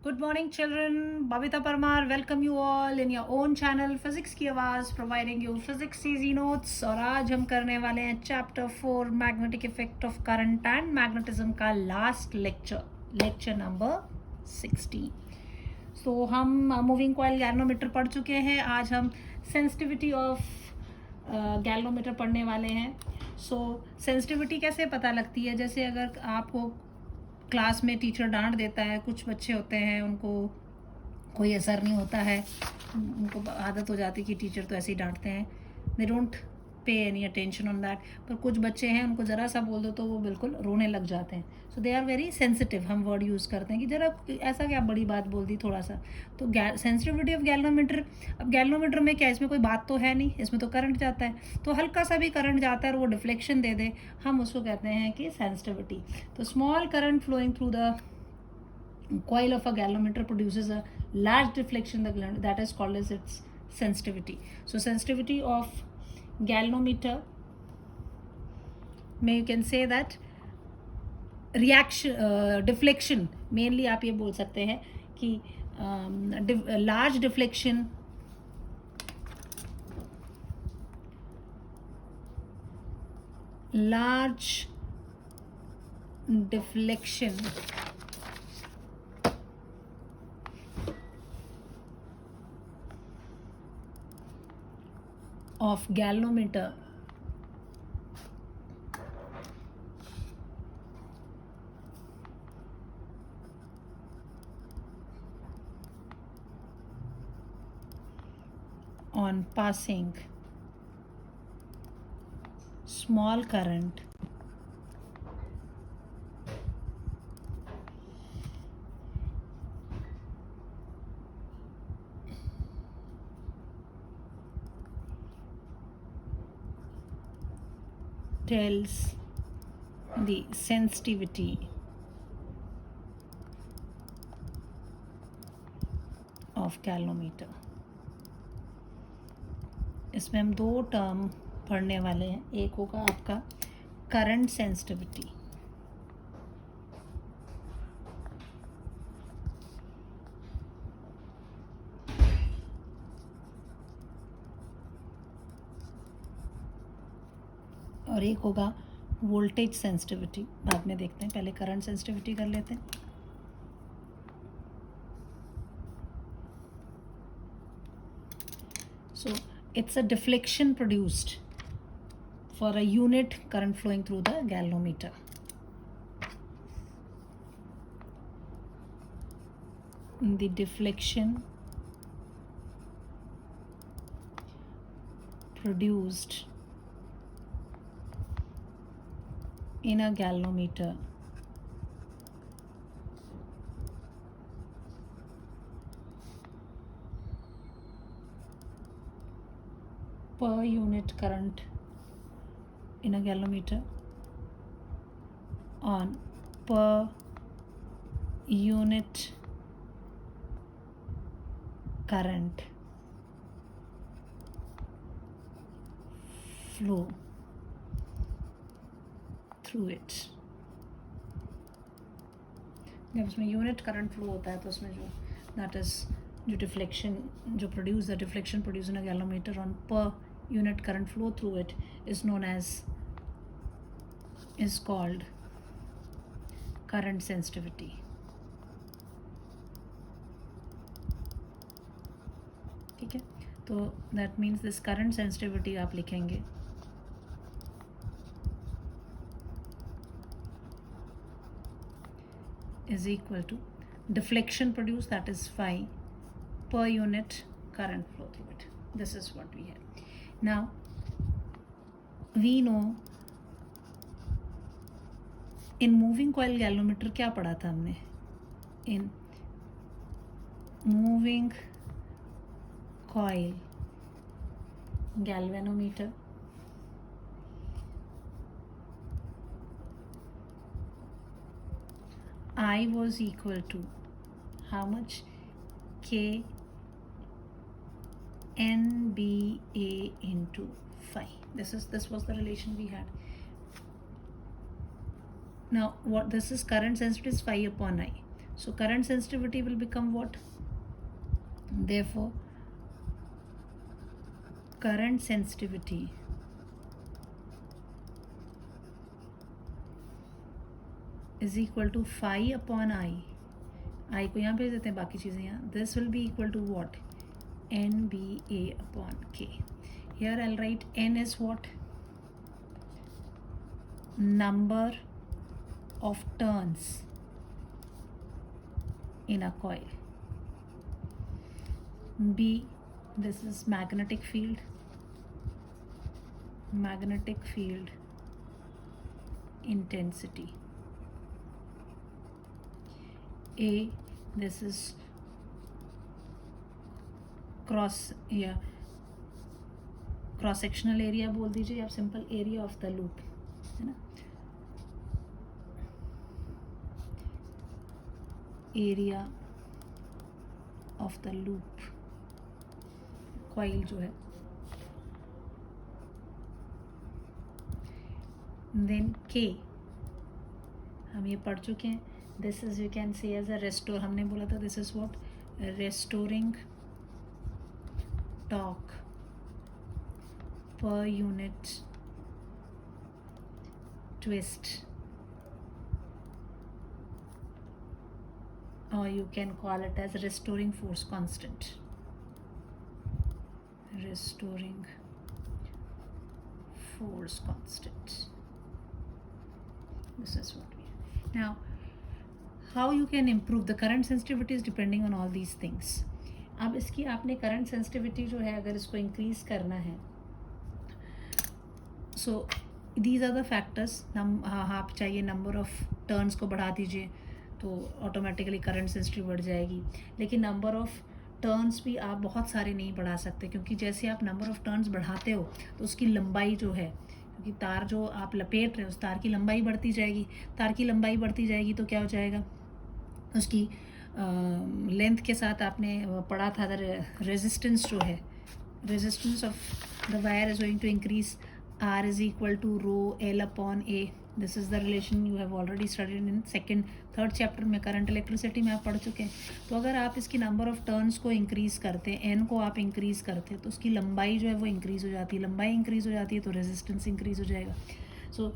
Good morning, children. Babita Parmar, welcome you all in your own channel Physics की आवाज़, providing you physics easy notes. और आज हम करने वाले हैं chapter 4 magnetic effect of current and magnetism का लास्ट लेक्चर नंबर 16. सो हम मूविंग कॉइल गैल्वेनोमीटर पढ़ चुके हैं. आज हम सेंसिटिविटी ऑफ गैल्वेनोमीटर पढ़ने वाले हैं. सो सेंसिटिविटी कैसे पता लगती है? जैसे अगर आपको क्लास में टीचर डांट देता है, कुछ बच्चे होते हैं उनको कोई असर नहीं होता है, उनको आदत हो जाती है कि टीचर तो ऐसे ही डांटते हैं, they don't pay any attention on that. पर कुछ बच्चे हैं उनको ज़रा सा बोल दो तो वो बिल्कुल रोने लग जाते हैं. सो दे आर वेरी सेंसिटिव. हम वर्ड यूज़ करते हैं कि ज़रा ऐसा क्या बड़ी बात बोल दी थोड़ा सा. तो सेंसिटिविटी ऑफ गैल्वेनोमीटर. अब गैल्वेनोमीटर में क्या, इसमें कोई बात तो है नहीं, इसमें तो करंट जाता है. तो हल्का सा भी करंट जाता है और वो डिफ्लेक्शन दे दे, हम उसको कहते हैं कि सेंसिटिविटी. तो small current flowing through the coil of a galvanometer produces a large deflection that is called as its sensitivity. So sensitivity of galvanometer, may you can say that reaction deflection, mainly आप ये बोल सकते हैं कि large deflection of galvanometer on passing small current tells the sensitivity of galvanometer. इसमें हम दो term पढ़ने वाले हैं. एक होगा आपका करंट सेंसिटिविटी, और एक होगा वोल्टेज सेंसिटिविटी. बाद में देखते हैं, पहले करंट सेंसिटिविटी कर लेते हैं. So it's a deflection produced for a unit current flowing through the galvanometer. The deflection produced in a galvanometer per unit current in a galvanometer on per unit current flow through it. जब उसमें unit current flow होता है तो उसमें जो that is जो deflection जो produce the deflection produce in a galvanometer on per unit current flow through it is known as is called current sensitivity. ठीक है, तो that means this current sensitivity आप लिखेंगे is equal to deflection produced, that is phi, per unit current flow through it. This is what we have. Now we know in moving coil galvanometer क्या पढ़ा था हमने? In moving coil galvanometer I was equal to how much? K NBA into phi. This was the relation we had. Now what this is, current sensitivity is phi upon I. So current sensitivity will become what? Therefore, current sensitivity is equal to phi upon I. I को यहाँ भेज देते हैं, बाकी चीज़ें यहाँ. This will be equal to what? NBA upon K. Here I'll write N is what? Number of turns in a coil. B, this is magnetic field. Magnetic field intensity. A, this is cross sectional area बोल दीजिए आप, simple area of the loop है ना. Area of the loop coil जो है. Then K हम ये पढ़ चुके हैं. This is you can say as a restore, हमने बोला था this is what? Restoring torque per unit twist, or you can call it as restoring force constant. Restoring force constant. This is what we have. Now, how you can improve the current sensitivity is depending on all these things. अब इसकी आपने current sensitivity जो है अगर इसको increase करना है, so these are the factors. आप चाहिए नंबर ऑफ टर्न्स को बढ़ा दीजिए तो ऑटोमेटिकली करंट सेंसिटिव बढ़ जाएगी. लेकिन नंबर ऑफ टर्न्स भी आप बहुत सारे नहीं बढ़ा सकते, क्योंकि जैसे आप नंबर ऑफ टर्न्स बढ़ाते हो तो उसकी लंबाई जो है, क्योंकि तार जो आप लपेट रहे हो उस तार की लंबाई बढ़ती जाएगी. तार की लंबाई बढ़ती जाएगी तो क्या हो जाएगा, उसकी लेंथ के साथ आपने पढ़ा था रेजिस्टेंस जो है, resistance of the wire is going to increase. R is equal to rho L upon A. This is the relation you have already studied in third chapter में करंट इलेक्ट्रिसिटी में आप पढ़ चुके हैं. तो अगर आप इसकी नंबर ऑफ टर्न्स को इंक्रीज़ करते हैं, N को आप इंक्रीज़ करते हैं, तो उसकी लंबाई जो है वो इंक्रीज़ हो जाती है. लंबाई इंक्रीज़ हो जाती है तो रेजिस्टेंस इंक्रीज़ हो जाएगा. सो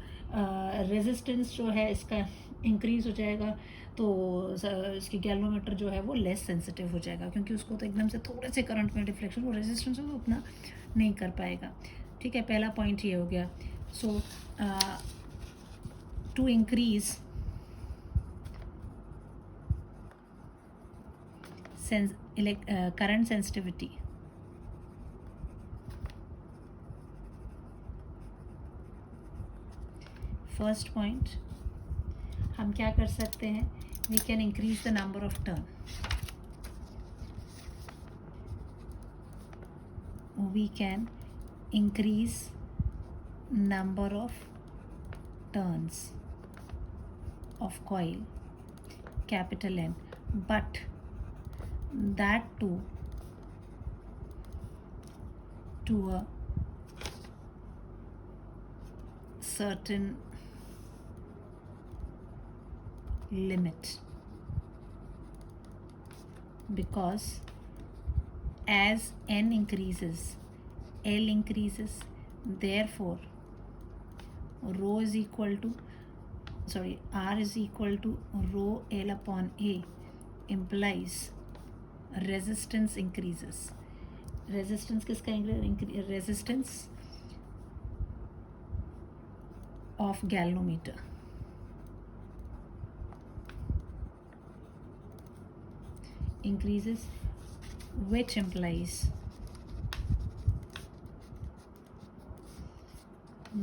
रेजिस्टेंस जो है इसका इंक्रीज़ हो जाएगा तो इसकी गैल्वेनोमीटर जो है वो लेस सेंसिटिव हो जाएगा, क्योंकि उसको तो एकदम से थोड़े से करंट में डिफ्लेक्शन, वो रेजिस्टेंस वो उतना नहीं कर पाएगा. ठीक है, पहला पॉइंट ये हो गया. So to increase current sensitivity, first point हम क्या कर सकते हैं, we can increase the number of turn. We can increase number of turns of coil, capital N, but that too to a certain limit, because as N increases L increases, therefore rho is equal to R is equal to rho L upon A, implies resistance increases. Resistance किसका increase? Resistance of galvanometer. Increases, which implies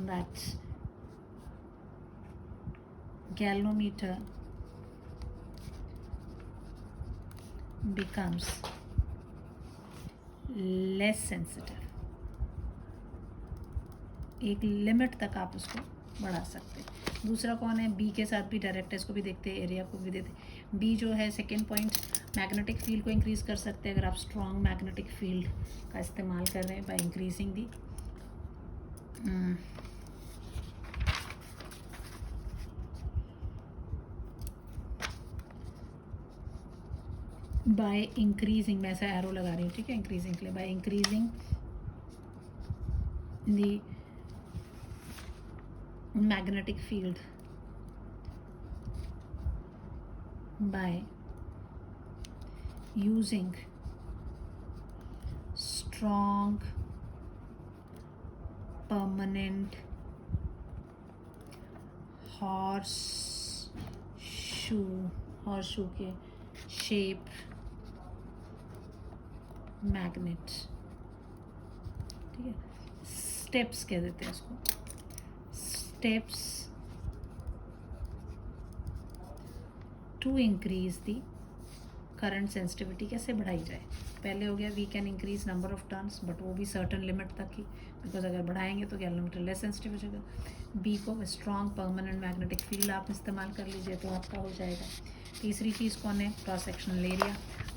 that galvanometer becomes less sensitive. एक limit तक आप उसको बढ़ा सकते हैं. दूसरा कौन है, बी के साथ भी डायरेक्ट है, इसको भी देखते हैं, एरिया को भी देते हैं. बी जो है सेकेंड पॉइंट, मैग्नेटिक फील्ड को इंक्रीज़ कर सकते हैं अगर आप स्ट्रॉन्ग मैग्नेटिक फील्ड का इस्तेमाल कर रहे हैं by increasing the by increasing, मैं ऐसा एरो लगा रही हूँ, ठीक है, इंक्रीजिंग के लिए, by increasing the magnetic field, by using strong permanent horseshoe के shape magnet, ठीक है, steps कह देते हैं इसको, steps to increase the current sensitivity कैसे बढ़ाई जाए। पहले हो गया we can increase number of turns, but वो भी सर्टन लिमिट तक ही, बिकॉज अगर बढ़ाएंगे तो गैलोमीटर लेस सेंसिटिव हो जाएगा। बी को स्ट्रॉन्ग परमानेंट मैग्नेटिक फील्ड आप इस्तेमाल कर लीजिए तो आपका हो जाएगा। तीसरी चीज़ कौन है, क्रॉस सेक्शनल एरिया,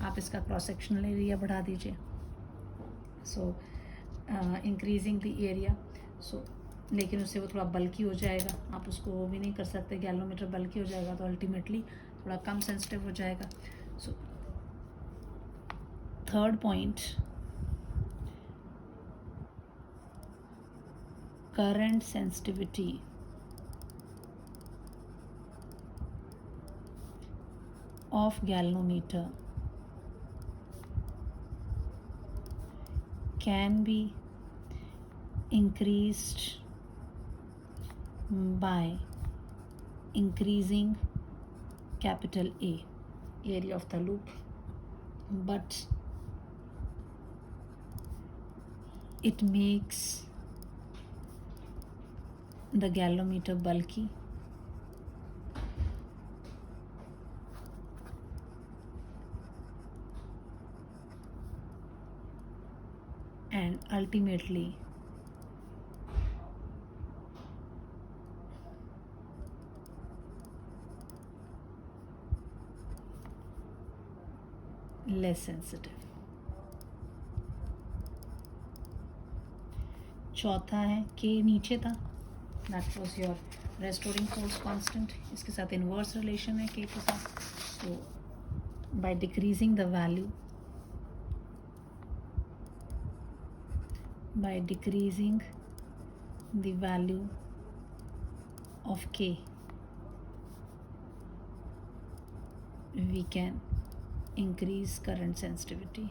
आप इसका क्रॉस सेक्शनल एरिया बढ़ा दीजिए। सो इंक्रीजिंग द एरिया, सो लेकिन उससे वो थोड़ा बल्कि हो जाएगा, आप उसको वो भी नहीं कर सकते, गैलोमीटर बल्कि हो जाएगा तो अल्टीमेटली थोड़ा कम सेंसिटिव हो जाएगा। So third point, current sensitivity of galvanometer can be increased by increasing capital A, area of the loop, but it makes the galvanometer bulky and ultimately less sensitive। चौथा है के नीचे था, that was your restoring force constant, इसके साथ inverse relation है के के साथ। तो by decreasing the value, by decreasing the value of के we can increase current sensitivity।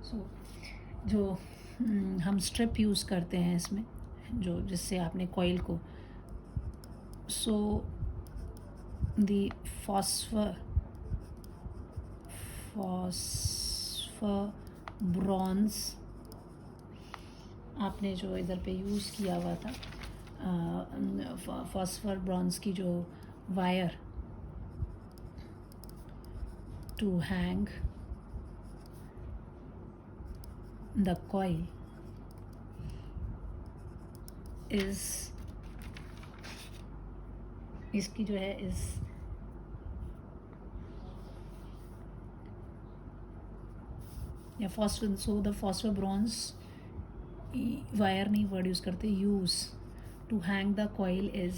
So जो हम स्ट्रिप यूज़ करते हैं इसमें, जो जिससे आपने कॉइल को, सो द फॉस्फर ब्रॉन्ज आपने जो इधर पे यूज़ किया हुआ था, फॉस्फर ब्रॉन्ज की जो wire to hang the coil is, इसकी जो है इस या phosphor, so the phosphor bronze wire नहीं वर्ड यूज़ करते, use to hang the coil is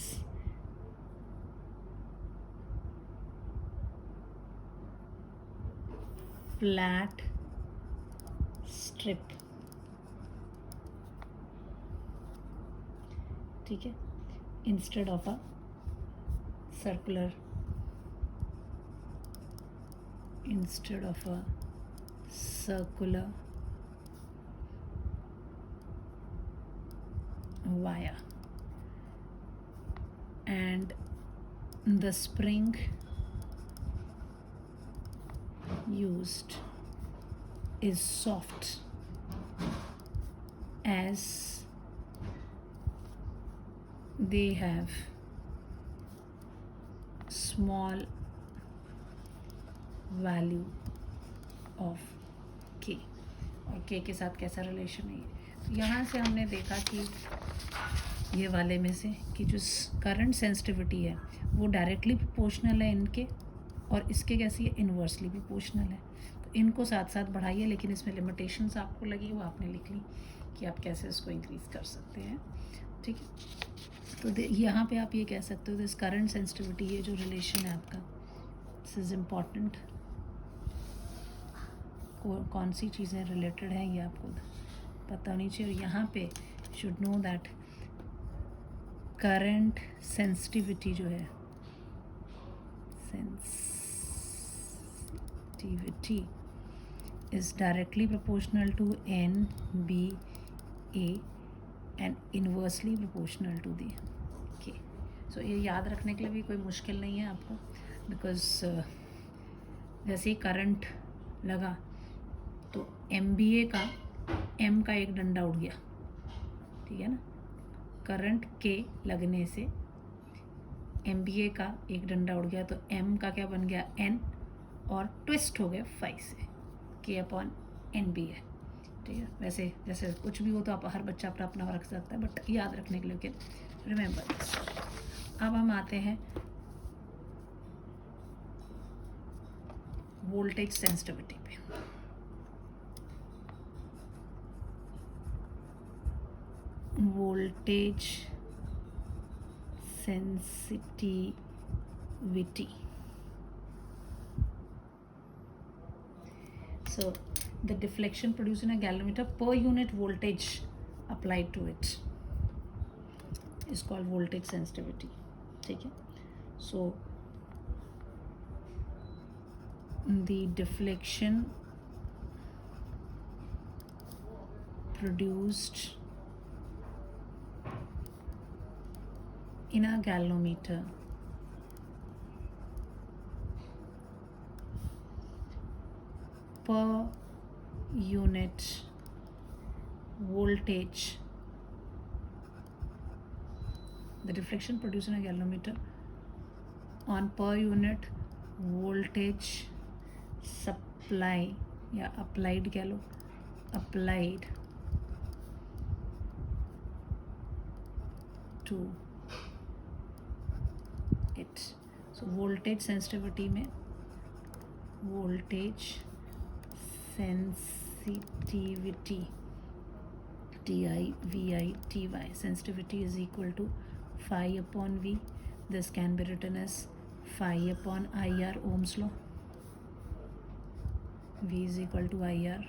flat strip, ठीक है, instead of a circular, instead of a circular wire, and the spring used is soft as they have small value of के, और के के साथ कैसा relation है। तो यहाँ से हमने देखा कि ये वाले में से कि जो करंट सेंसिटिविटी है वो डायरेक्टली प्रोपोर्शनल है इनके, और इसके कैसी है, इन्वर्सली भी प्रोपोर्शनल है। तो इनको साथ साथ बढ़ाइए, लेकिन इसमें लिमिटेशंस आपको लगी वो आपने लिख ली कि आप कैसे इसको इंक्रीज़ कर सकते हैं, ठीक है। तो यहाँ पे आप ये कह सकते हो दिस करंट सेंसिटिविटी, ये जो रिलेशन है आपका, दिस इज़ इम्पॉर्टेंट। कौन सी चीज़ें रिलेटेड हैं ये आपको पता होनी चाहिए। और यहाँ पे should know that current sensitivity जो है, sensitivity is directly proportional to NBA and inversely proportional to the K. So ये याद रखने के लिए भी कोई मुश्किल नहीं है आपको, बिकॉज जैसे ही करंट लगा तो MBA का M का एक डंडा उड़ गया, ठीक है ना। करंट K लगने से MBA का एक डंडा उड़ गया, तो M का क्या बन गया N, और ट्विस्ट हो गया 5 से K/NBA, ठीक है। वैसे जैसे कुछ भी हो तो आप हर बच्चा अपना अपना रख सकता है, बट याद रखने के लिए रिमेंबर दिस। अब हम आते हैं वोल्टेज सेंसिटिविटी पे। Voltage sensitivity, so the deflection produced in a galvanometer per unit voltage applied to it is called voltage sensitivity, ठीक है। so the deflection produced in a galvanometer per unit voltage, the deflection produced in a galvanometer on per unit voltage supply या applied कह लो, applied to it। so voltage sensitivity में voltage sensitivity TIVITY, sensitivity is equal to phi upon V. This can be written as phi upon IR, Ohm's law। V is equal to IR।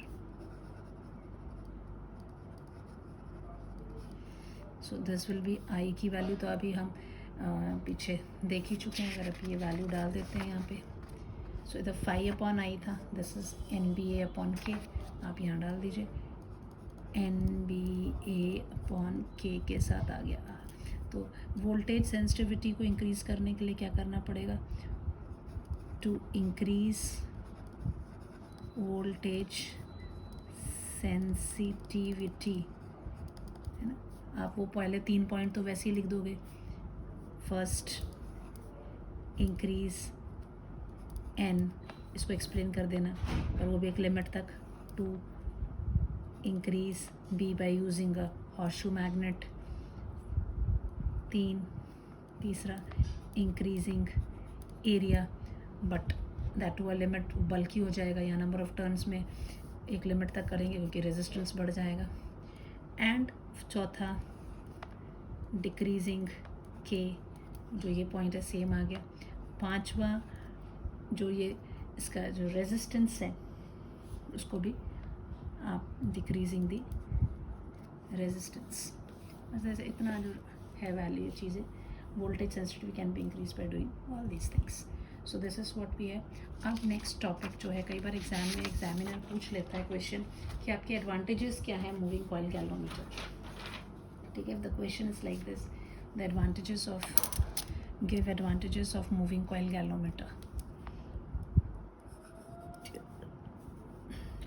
so this will be I की value तो अभी हम पीछे देख ही चुके हैं। अगर आप ये वैल्यू डाल देते हैं यहाँ पे, सो इधर फाई अपॉन आई था, this is NBA upon K, आप यहाँ डाल दीजिए NBA अपॉन K के साथ आ गया R। तो वोल्टेज सेंसिटिविटी को इंक्रीज़ करने के लिए क्या करना पड़ेगा, टू इंक्रीज वोल्टेज सेंसिटिविटी, है ना। आप वो पहले 3 पॉइंट तो वैसे ही लिख दोगे, फर्स्ट इंक्रीज N, इसको एक्सप्लेन कर देना, और वो भी एक लिमिट तक, to increase B by using a horseshoe magnet, तीसरा increasing area, but that to a limit, बल्कि हो जाएगा या नंबर ऑफ टर्न्स में एक लिमिट तक करेंगे क्योंकि रेजिस्टेंस बढ़ जाएगा, एंड चौथा डिक्रीजिंग K, जो ये पॉइंट है सेम आ गया, पांचवा जो ये इसका जो रेजिस्टेंस है उसको भी आप डिक्रीजिंग दी रेजिस्टेंस, ऐसे इतना जो है वैल्यू चीज़ें, voltage sensitivity can be increase by doing all these things. So this is what we है। अब नेक्स्ट टॉपिक जो है, कई बार एग्जाम में एग्जामिनर पूछ लेता है क्वेश्चन कि आपके एडवांटेजेस क्या है मूविंग कॉइल गैल्वेनोमीटर, ठीक है। The question is like this, the advantages of, give advantages of moving coil galvanometer.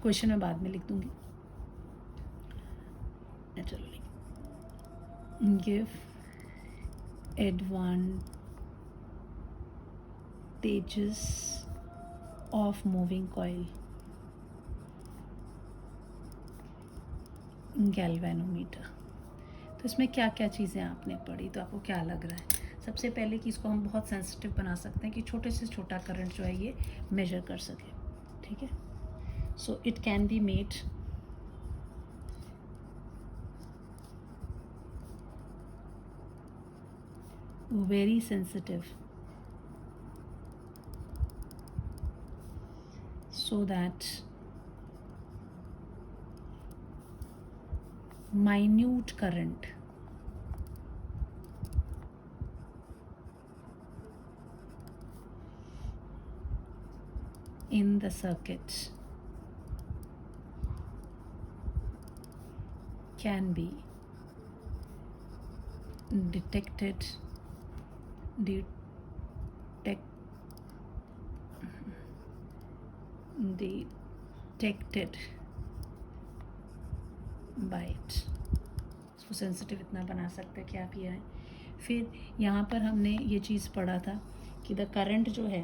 Question मैं बाद में लिख दूंगी, चलो, give advantages of moving coil galvanometer. तो इसमें क्या क्या चीज़ें आपने पढ़ी, तो आपको क्या लग रहा है? सबसे पहले कि इसको हम बहुत सेंसिटिव बना सकते हैं कि छोटे से छोटा करंट जो है ये मेजर कर सके, ठीक है। So it can be made very sensitive, so that minute current in the circuit can be detected by it. इसको सेंसिटिव इतना बना सकते हैं कि आप ये है। फिर यहाँ पर हमने ये चीज़ पढ़ा था कि द करंट जो है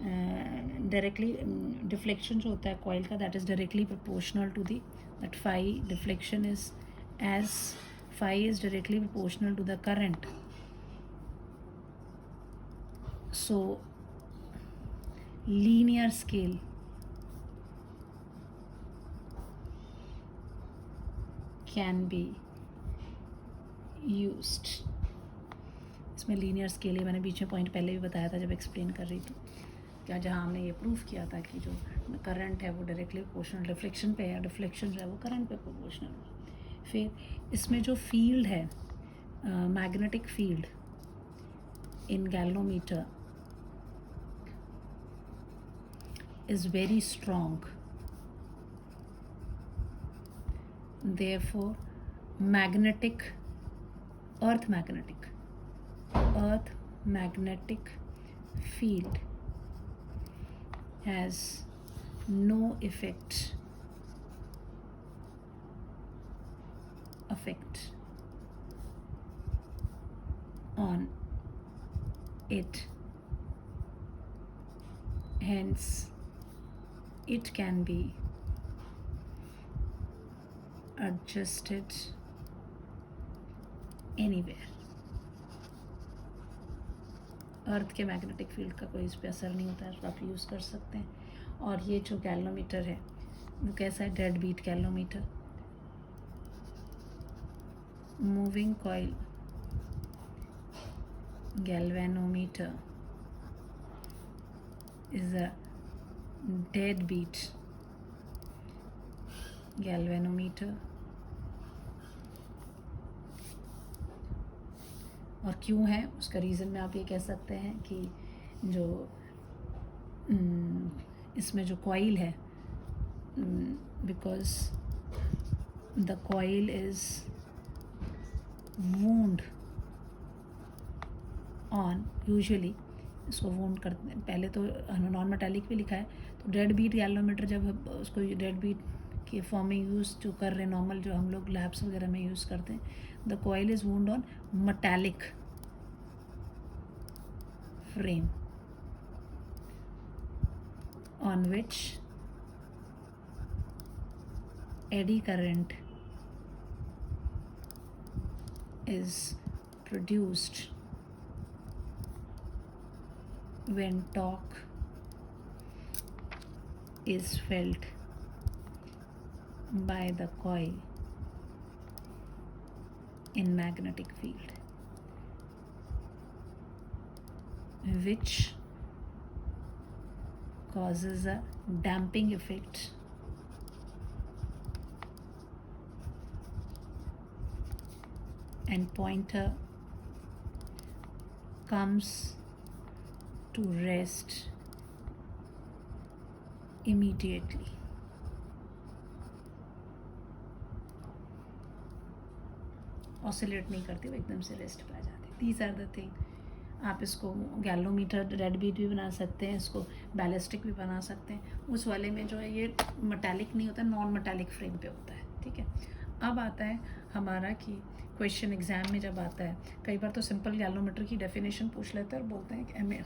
डायरेक्टली डिफ्लेक्शन जो होता है कॉइल का, that is directly proportional to the that phi deflection is as phi is directly proportional to the current. So linear scale can be used. इसमें लीनियर स्केल ही मैंने बीच में पॉइंट पहले भी बताया था जब एक्सप्लेन कर रही थी, क्या जहाँ हमने ये प्रूफ किया था कि जो करंट है वो डायरेक्टली प्रोपोर्शनल डिफ्लेक्शन पे है, डिफ्लेक्शन जो है वो करंट पे प्रोपोर्शनल है. फिर इसमें जो फील्ड है magnetic field in galvanometer is very strong, therefore earth magnetic field has no effect on it, hence it can be adjusted anywhere. अर्थ के मैग्नेटिक फील्ड का कोई इस पर असर नहीं होता है, आप यूज़ कर सकते हैं. और ये जो गैल्वेनोमीटर है वो कैसा है, dead beat galvanometer. Moving coil galvanometer is a deadbeat galvanometer. और क्यों है उसका रीज़न में आप ये कह सकते हैं कि जो इसमें जो कॉइल है, because the coil is wound on, usually इसको वूंड करते हैं. पहले तो नॉन मेटालिक भी लिखा है, तो डेड बीट गैल्वेनोमीटर जब उसको डेड बीट के फॉर्म में यूज़ जो कर रहे हैं नॉर्मल जो हम लोग लैब्स वगैरह में यूज़ करते हैं, the coil is wound on metallic frame on which eddy current is produced when torque is felt by the coil in magnetic field, which causes a damping effect and pointer comes to rest immediately. Oscillate नहीं करती, वो एकदम से rest पे आ जाती. These are the thing. आप इसको गैल्वेनोमीटर डेड बीट भी बना सकते हैं, इसको बैलिस्टिक भी बना सकते हैं. उस वाले में जो है ये मेटालिक नहीं होता, नॉन मेटालिक फ्रेम पे होता है. ठीक है. अब आता है हमारा कि क्वेश्चन एग्जाम में जब आता है, कई बार तो सिंपल गैल्वेनोमीटर की डेफिनेशन पूछ लेते हैं और बोलते हैं कि हमें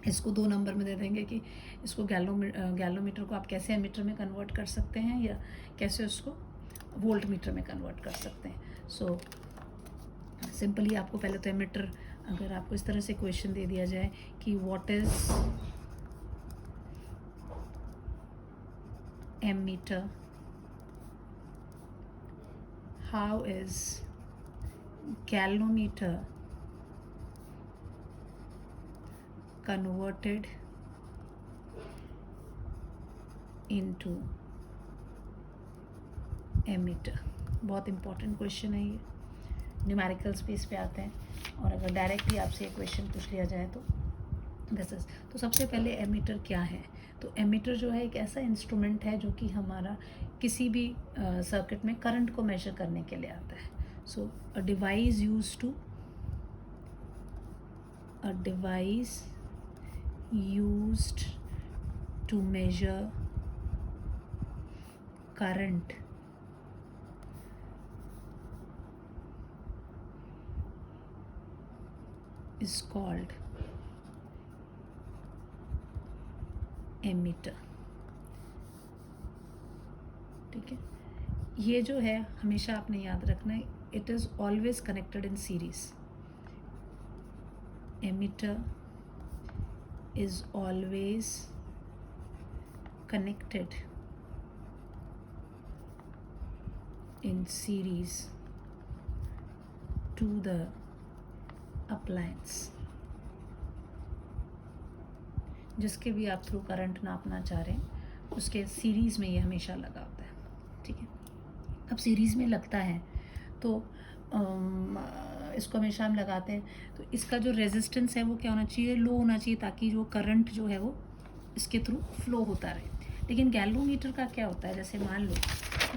इसको 2 नंबर में दे देंगे कि इसको गैल्वेनोमीटर को आप कैसे एमीटर में कन्वर्ट कर सकते हैं या कैसे उसको वोल्ट मीटर में कन्वर्ट कर सकते हैं. सो सिंपली आपको पहले तो एमीटर, अगर आपको इस तरह से क्वेश्चन दे दिया जाए कि what is ammeter, how is galvanometer converted into emitter। बहुत इंपॉर्टेंट क्वेश्चन है ये, न्यूमेरिकल स्पेस पे आते हैं और अगर डायरेक्टली आपसे ये क्वेश्चन पूछ लिया जाए तो दिस इज। तो सबसे पहले एमीटर क्या है? तो एमीटर जो है एक ऐसा इंस्ट्रूमेंट है जो कि हमारा किसी भी सर्किट में करंट को मेजर करने के लिए आता है। So a device used to measure current is called emitter। ठीक है, ये जो है हमेशा आपने याद रखना है, it is always connected in series. emitter is always connected in series to the appliance। जिसके भी आप थ्रू करंट नापना चाह रहे हैं उसके सीरीज़ में ये हमेशा लगा होता है। ठीक है, अब सीरीज़ में लगता है तो इसको हमेशा हम लगाते हैं, तो इसका जो रेजिस्टेंस है वो क्या होना चाहिए? लो होना चाहिए, ताकि जो करंट जो है वो इसके थ्रू फ्लो होता रहे। लेकिन गैल्वोमीटर का क्या होता है, जैसे मान लो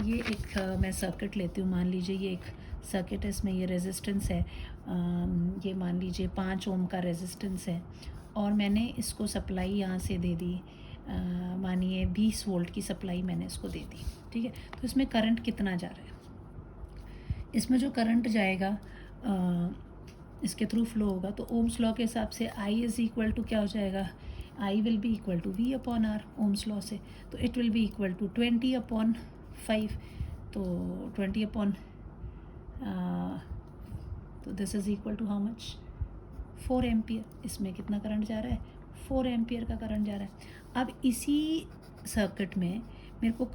ये एक मैं सर्किट लेती हूँ, मान लीजिए ये एक सर्किट है, इसमें ये रेजिस्टेंस है, ये मान लीजिए 5 ओम का रेजिस्टेंस है और मैंने इसको सप्लाई यहाँ से दे दी, मानिए 20 वोल्ट की सप्लाई मैंने इसको दे दी। ठीक है, तो इसमें करंट कितना जा रहा है? इसमें जो करंट जाएगा इसके थ्रू फ्लो होगा, तो ओम्स लॉ के हिसाब से I इज़ इक्वल टू क्या हो जाएगा? I will be equal to V upon R, ohm's law से, तो it will be equal to 20/5। तो 20 तो this is equal to how much? 4 ampere. इसमें कितना करंट जा रहा है? 4 एम्पियर का करंट जा रहा है। अब इसी सर्किट में मेरे को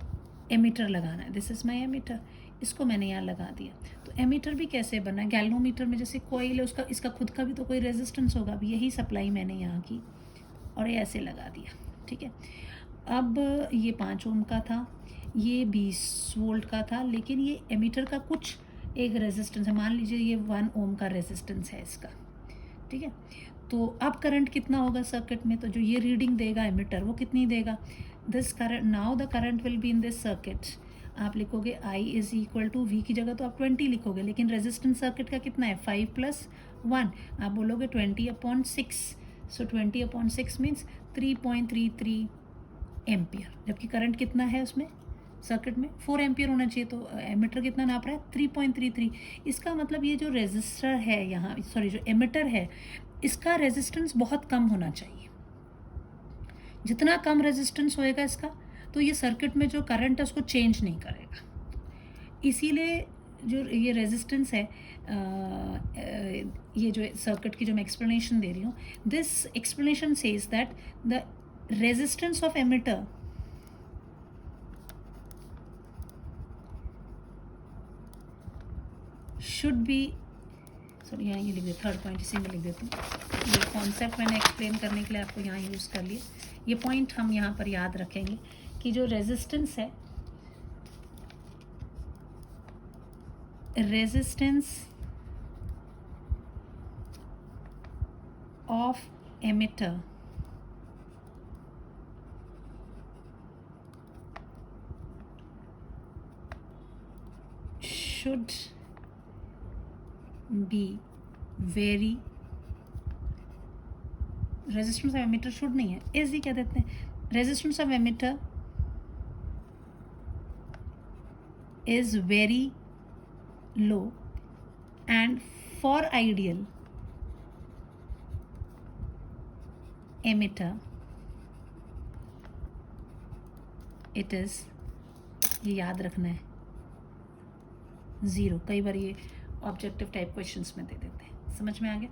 एमीटर लगाना है, दिस इज़ माई एमीटर, इसको मैंने यहाँ लगा दिया। तो एमीटर भी कैसे बना? गैल्वोमीटर में जैसे कोयल है उसका, इसका खुद का भी तो कोई रेजिस्टेंस होगा। अब यही सप्लाई मैंने यहाँ की और ये ऐसे लगा दिया। ठीक है, अब ये 5 ओम का था, ये 20 वोल्ट का था, लेकिन ये एमीटर का कुछ एक रेजिस्टेंस है, मान लीजिए ये 1 ओम का रेजिस्टेंस है इसका। ठीक है, तो अब करंट कितना होगा सर्किट में? तो जो ये रीडिंग देगा एमीटर वो कितनी देगा? This current, now the current will be in this circuit. आप लिखोगे I is equal to V की जगह तो आप 20 लिखोगे, लेकिन रेजिस्टेंस सर्किट का कितना है? 5 + 1, आप बोलोगे 20/6। सो 20/6 मीन्स 3.33 एम्पियर, जबकि करंट कितना है उसमें सर्किट में? 4 एम्पियर होना चाहिए, तो एमीटर कितना नाप रहा है? 3.33। इसका मतलब ये जो रेजिस्टर है यहाँ, सॉरी जो एमीटर है, इसका रेजिस्टेंस बहुत कम होना चाहिए। जितना कम रेजिस्टेंस होएगा इसका, तो ये सर्किट में जो करंट है उसको चेंज नहीं करेगा। इसीलिए जो ये रेजिस्टेंस है, ये जो सर्किट की जो मैं एक्सप्लेनेशन दे रही हूँ, this explanation says that the resistance of ammeter should be, sorry यहाँ ये लिख देते, थर्ड पॉइंट इसी में लिख देती हूँ। ये कॉन्सेप्ट मैंने एक्सप्लेन करने के लिए आपको यहाँ यूज़ कर लिया। ये पॉइंट हम यहाँ पर याद रखेंगे कि जो रेजिस्टेंस है, resistance of ammeter should be very, resistance of ammeter should नहीं है, इज ही क्या देते हैं? Resistance of ammeter is very low, and for ideal emitter it is, ये याद रखना है, 0। कई बार ये ऑब्जेक्टिव टाइप क्वेश्चंस में दे देते हैं, समझ में आ गया?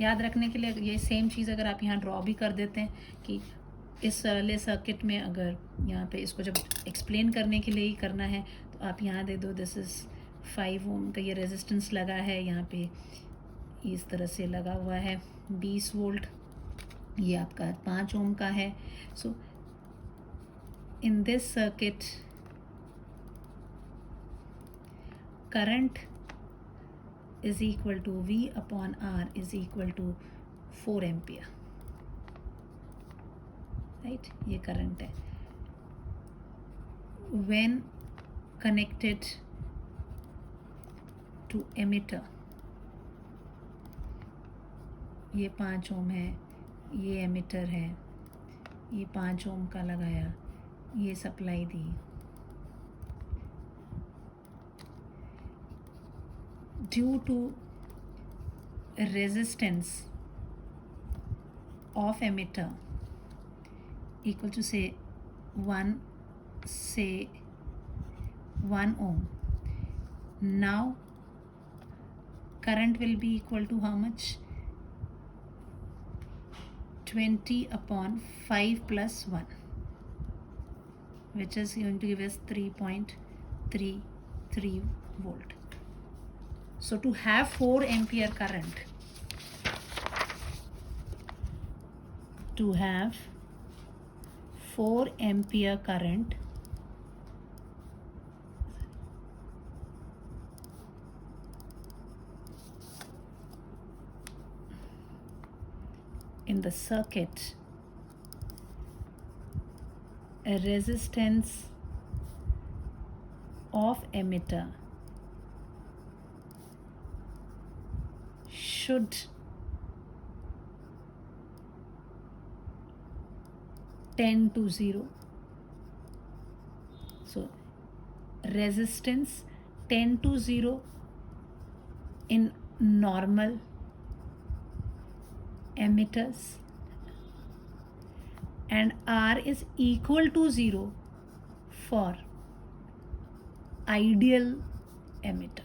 याद रखने के लिए ये सेम चीज़ अगर आप यहाँ ड्रॉ भी कर देते हैं कि इस वाले सर्किट में अगर यहाँ पे इसको जब एक्सप्लेन करने के लिए ही करना है, तो आप यहाँ दे दो दिस इज़ 5 ओम का ये रेजिस्टेंस लगा है, यहाँ पे इस तरह से लगा हुआ है 20 वोल्ट, ये आपका 5 ओम का है. So in this circuit current is equal to V upon R is equal to 4 ampere. Right, ये करंट है. When connected to emitter, ये 5 ओम है, ये एमिटर है, ये 5 ओम का लगाया, ये सप्लाई दी. Due to resistance of emitter equal to say 1 ohm. Now current will be equal to how much? 20 upon 5 plus 1, which is going to give us 3.33 volt. So to have 4 ampere current, to have 4 ampere current, in the circuit, a resistance of emitter should tend to 0. So resistance tend to 0 in normal emitters, and R is equal to 0 for ideal emitter.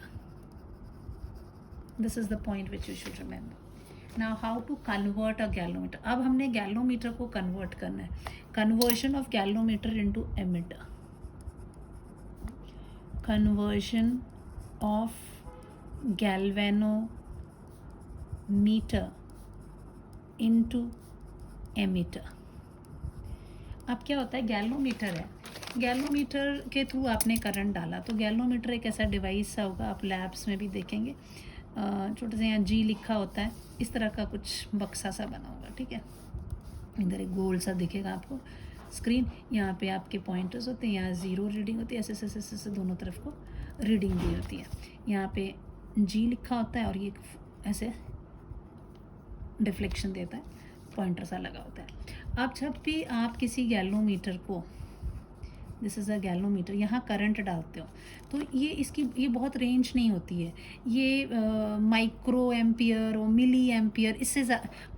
This is the point which you should remember. Now how to convert a galvanometer. अब हमने galvanometer को convert करना है. Conversion of galvanometer into emitter. Conversion of galvanometer into emitter. अब क्या होता है, galvanometer है, गैल्वोमीटर के थ्रू आपने करंट डाला, तो गैल्वोमीटर एक ऐसा डिवाइस सा होगा, आप लैब्स में भी देखेंगे, छोटे से यहाँ जी लिखा होता है, इस तरह का कुछ बक्सा सा बना होगा. ठीक है, इधर एक गोल सा दिखेगा आपको स्क्रीन, यहाँ पे आपके पॉइंटर्स होते हैं, यहाँ 0 रीडिंग होती है, ऐसे ऐसे ऐसे ऐसे दोनों तरफ को रीडिंग दी होती है. यहाँ पे जी लिखा होता है और ये ऐसे डिफ्लेक्शन देता है, पॉइंटर सा लगा होता है. अब जब भी आप किसी गैल्वोमीटर को, दिस इज़ अ गैल्वोमीटर, यहाँ करंट डालते हो तो ये बहुत रेंज नहीं होती है, ये माइक्रो एम्पियर और मिली एम्पियर, इससे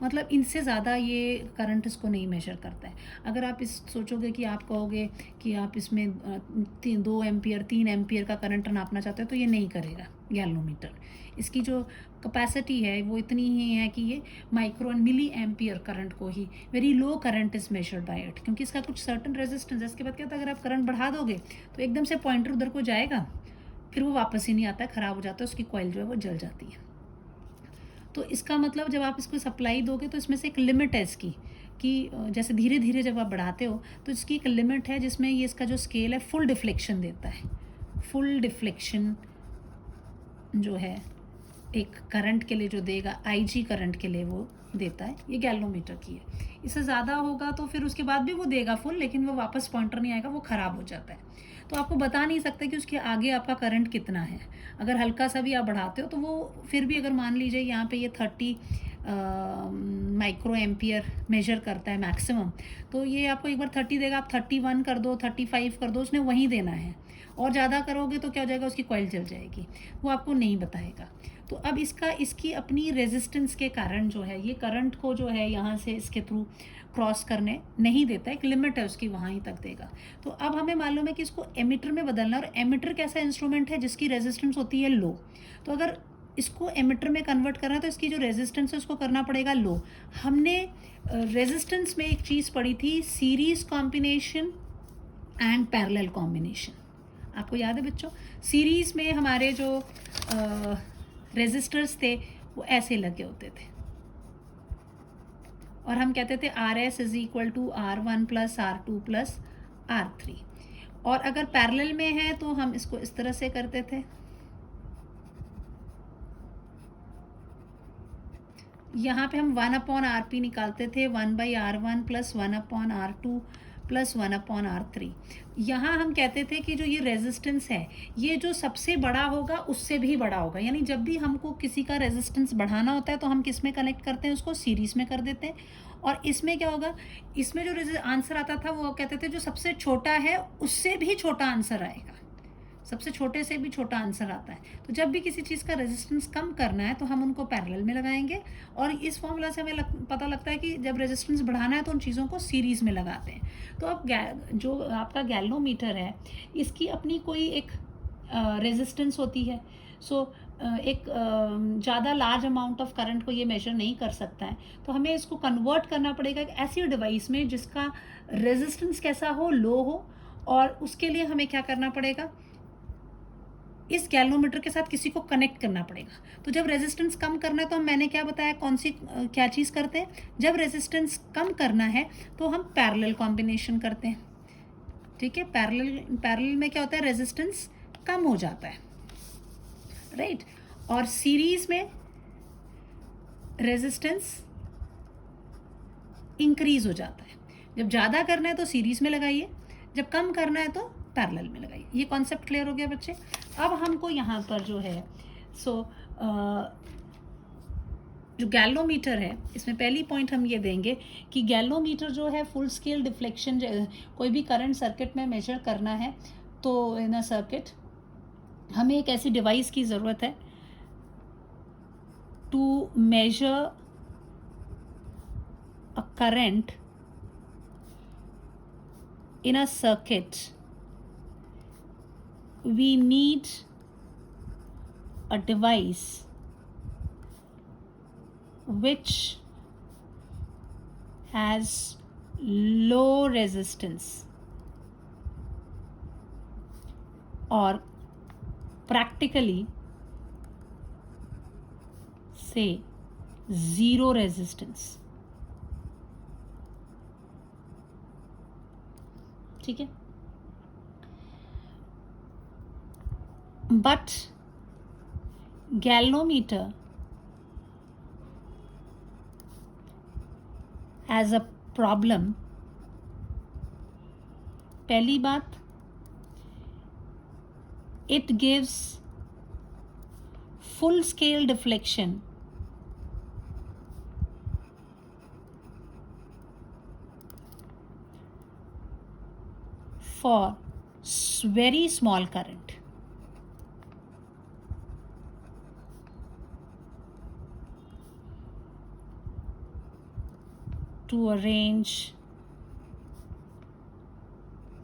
मतलब इनसे ज़्यादा ये करंट इसको नहीं मेजर करता है. अगर आप इस सोचोगे कि आप कहोगे कि आप इसमें 2 एम्पियर 3 एम्पियर का करंट नापना चाहते हो, तो ये नहीं करेगा गैल्वोमीटर. इसकी जो कैपेसिटी है वो इतनी ही है कि ये micro and milli ampere current को ही, very low current is measured by it, क्योंकि इसका कुछ सर्टन रेजिस्टेंस है. इसके बाद क्या होता है, अगर आप करंट बढ़ा दोगे तो एकदम से पॉइंटर उधर को जाएगा, फिर वो वापस ही नहीं आता है, ख़राब हो जाता है, उसकी कॉइल जो है वो जल जाती है. तो इसका मतलब जब आप इसको सप्लाई दोगे तो इसमें से एक लिमिट है इसकी, कि जैसे धीरे धीरे जब आप बढ़ाते हो तो इसकी एक लिमिट है जिसमें ये इसका जो स्केल है फुल डिफ्लेक्शन देता है. फुल डिफ्लेक्शन जो है एक करंट के लिए जो देगा, IG करंट के लिए वो देता है, ये गैल्वोमीटर की है. इससे ज़्यादा होगा तो फिर उसके बाद भी वो देगा फुल, लेकिन वो वापस पॉइंटर नहीं आएगा, वो ख़राब हो जाता है. तो आपको बता नहीं सकते कि उसके आगे आपका करंट कितना है. अगर हल्का सा भी आप बढ़ाते हो तो वो फिर भी, अगर मान लीजिए यहाँ पे ये 30 माइक्रो एम्पियर मेजर करता है मैक्सिमम, तो ये आपको एक बार 30 देगा, आप 31 कर दो, 35 कर दो, उसने वहीं देना है. और ज़्यादा करोगे तो क्या हो जाएगा, उसकी कॉइल जल जाएगी, वो आपको नहीं बताएगा. तो अब इसकी अपनी रेजिस्टेंस के कारण जो है, ये करंट को जो है यहाँ से इसके थ्रू क्रॉस करने नहीं देता, एक लिमिट है उसकी, वहाँ ही तक देगा. तो अब हमें मालूम है कि इसको एमिटर में बदलना, और एमिटर कैसा इंस्ट्रूमेंट है जिसकी रेजिस्टेंस होती है लो. तो अगर इसको एमिटर में कन्वर्ट करना है तो इसकी जो रेजिस्टेंस है उसको करना पड़ेगा लो. हमने रेजिस्टेंस में एक चीज़ पढ़ी थी, series combination and parallel combination. आपको याद है बच्चों, सीरीज़ में हमारे जो रेजिस्टर्स थे वो ऐसे लगे होते थे, और हम कहते थे R S is equal to R1 plus R2 plus R3। और अगर पैरेलल में है तो हम इसको इस तरह से करते थे, यहाँ पे हम 1/RP निकालते थे, 1/R1 plus 1/R2 plus 1/R3। यहाँ हम कहते थे कि जो ये रेजिस्टेंस है ये जो सबसे बड़ा होगा उससे भी बड़ा होगा, यानी जब भी हमको किसी का रेजिस्टेंस बढ़ाना होता है तो हम किस में कनेक्ट करते हैं, उसको सीरीज़ में कर देते हैं। और इसमें क्या होगा, इसमें जो आंसर आता था वो कहते थे जो सबसे छोटा है उससे भी छोटा आंसर आएगा, सबसे छोटे से भी छोटा आंसर आता है। तो जब भी किसी चीज़ का रेजिस्टेंस कम करना है तो हम उनको पैरेलल में लगाएंगे, और इस फॉर्मूला से हमें पता लगता है कि जब रेजिस्टेंस बढ़ाना है तो उन चीज़ों को सीरीज़ में लगाते हैं। तो अब जो आपका गैल्वोमीटर है इसकी अपनी कोई एक रेजिस्टेंस होती है। सो एक ज़्यादा लार्ज अमाउंट ऑफ करंट को ये मेजर नहीं कर सकता है, तो हमें इसको कन्वर्ट करना पड़ेगा एक ऐसी डिवाइस में जिसका रेजिस्टेंस कैसा हो, लो हो। और उसके लिए हमें क्या करना पड़ेगा, इस गैल्वोमीटर के साथ किसी को कनेक्ट करना पड़ेगा। तो जब रेजिस्टेंस कम करना है तो मैंने क्या बताया, कौन सी क्या चीज़ करते हैं, जब रेजिस्टेंस कम करना है तो हम पैरेलल कॉम्बिनेशन करते हैं। ठीक है, पैरेलल में क्या होता है, रेजिस्टेंस कम हो जाता है, राइट। और सीरीज में रेजिस्टेंस इंक्रीज हो जाता है। जब ज़्यादा करना है तो सीरीज में लगाइए, जब कम करना है तो पैरेलल में लगाइए। ये कॉन्सेप्ट क्लियर हो गया बच्चे। अब हमको यहाँ पर जो है जो गैल्वोमीटर है इसमें पहली पॉइंट हम ये देंगे कि गैल्वोमीटर जो है फुल स्केल डिफ्लेक्शन, कोई भी करंट सर्किट में मेजर करना है तो इन अ सर्किट हमें एक ऐसी डिवाइस की ज़रूरत है to measure a current in a circuit. We need a device which has low resistance or practically say zero resistance. ठीक है, but galvanometer has a problem, पहली बात it gives full scale deflection for very small current. To a range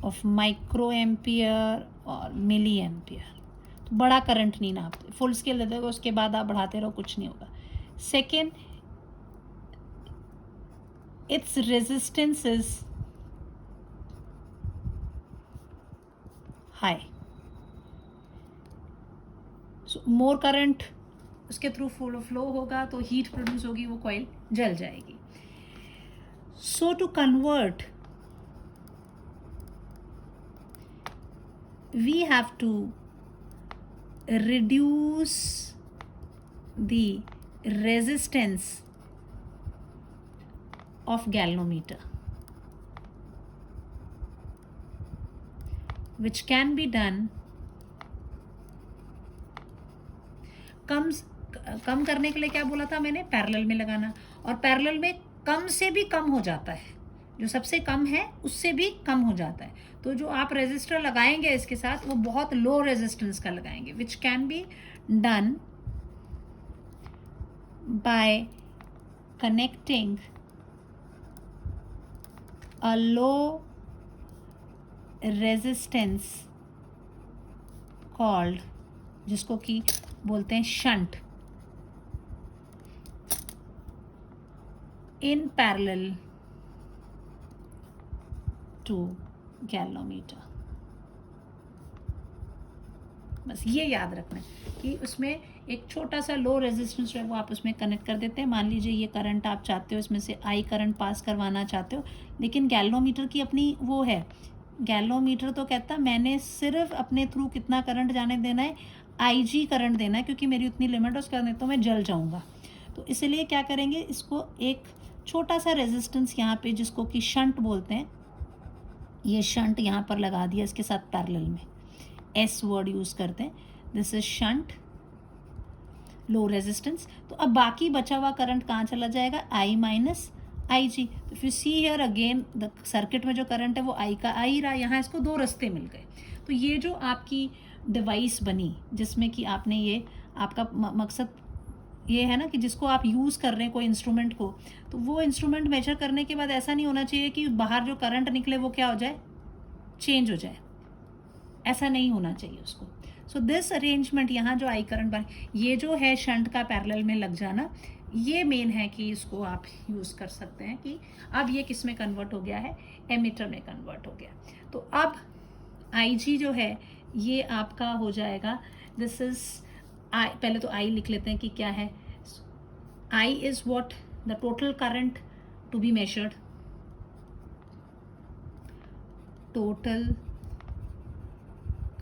of microampere और milliampere. तो बड़ा current नहीं नापते, full scale दे देगा उसके बाद आप बढ़ाते रहो, कुछ नहीं होगा। Second, its resistance is high, so more current उसके थ्रू फ्लो होगा तो हीट प्रोड्यूस होगी, वो कॉइल जल जाएगी। So to convert we have to reduce the resistance of galvanometer, which can be done कम करने के लिए क्या बोला था मैंने, पैरेलल में लगाना। और पैरेलल में कम से भी कम हो जाता है, जो सबसे कम है उससे भी कम हो जाता है। तो जो आप रेजिस्टर लगाएंगे इसके साथ वो बहुत लो रेजिस्टेंस का लगाएंगे, which can be done by connecting a low resistance called, जिसको कि बोलते हैं shunt, in parallel to galvanometer. बस ये याद रखना है कि उसमें एक छोटा सा लो रेजिस्टेंस जो है वो आप उसमें कनेक्ट कर देते हैं। मान लीजिए ये करंट आप चाहते हो, इसमें से आई करंट पास करवाना चाहते हो, लेकिन गैल्वेनोमीटर की अपनी वो है, गैल्वेनोमीटर तो कहता है मैंने सिर्फ अपने थ्रू कितना करंट जाने देना है, IG करंट देना है, क्योंकि मेरी उतनी लिमिट है, उसके बाद नहीं तो मैं जल जाऊँगा। तो इसलिए क्या करेंगे, इसको एक छोटा सा रेजिस्टेंस यहाँ पे जिसको कि शंट बोलते हैं, ये शंट यहाँ पर लगा दिया इसके साथ पैरेलल में, एस वर्ड यूज़ करते हैं, this is shunt, low resistance. तो अब बाकी बचा हुआ करंट कहाँ चला जाएगा, I माइनस IG। तो फिर see here again the circuit में जो करंट है वो I का आ ही रहा, यहाँ इसको दो रास्ते मिल गए। तो ये जो आपकी डिवाइस बनी जिसमें कि आपने ये आपका मकसद ये है ना कि जिसको आप यूज़ कर रहे हैं कोई इंस्ट्रूमेंट को, तो वो इंस्ट्रूमेंट मेजर करने के बाद ऐसा नहीं होना चाहिए कि बाहर जो करंट निकले वो क्या हो जाए, चेंज हो जाए, ऐसा नहीं होना चाहिए उसको। सो दिस अरेंजमेंट, यहाँ जो आई करंट बन, ये जो है शंट का पैरेलल में लग जाना, ये मेन है कि इसको आप यूज़ कर सकते हैं कि अब ये किस में कन्वर्ट हो गया है, एमिटर में कन्वर्ट हो गया। तो अब IG जो है ये आपका हो जाएगा, दिस इज आई, पहले तो आई लिख लेते हैं कि क्या है, I is what, the total current to be measured, total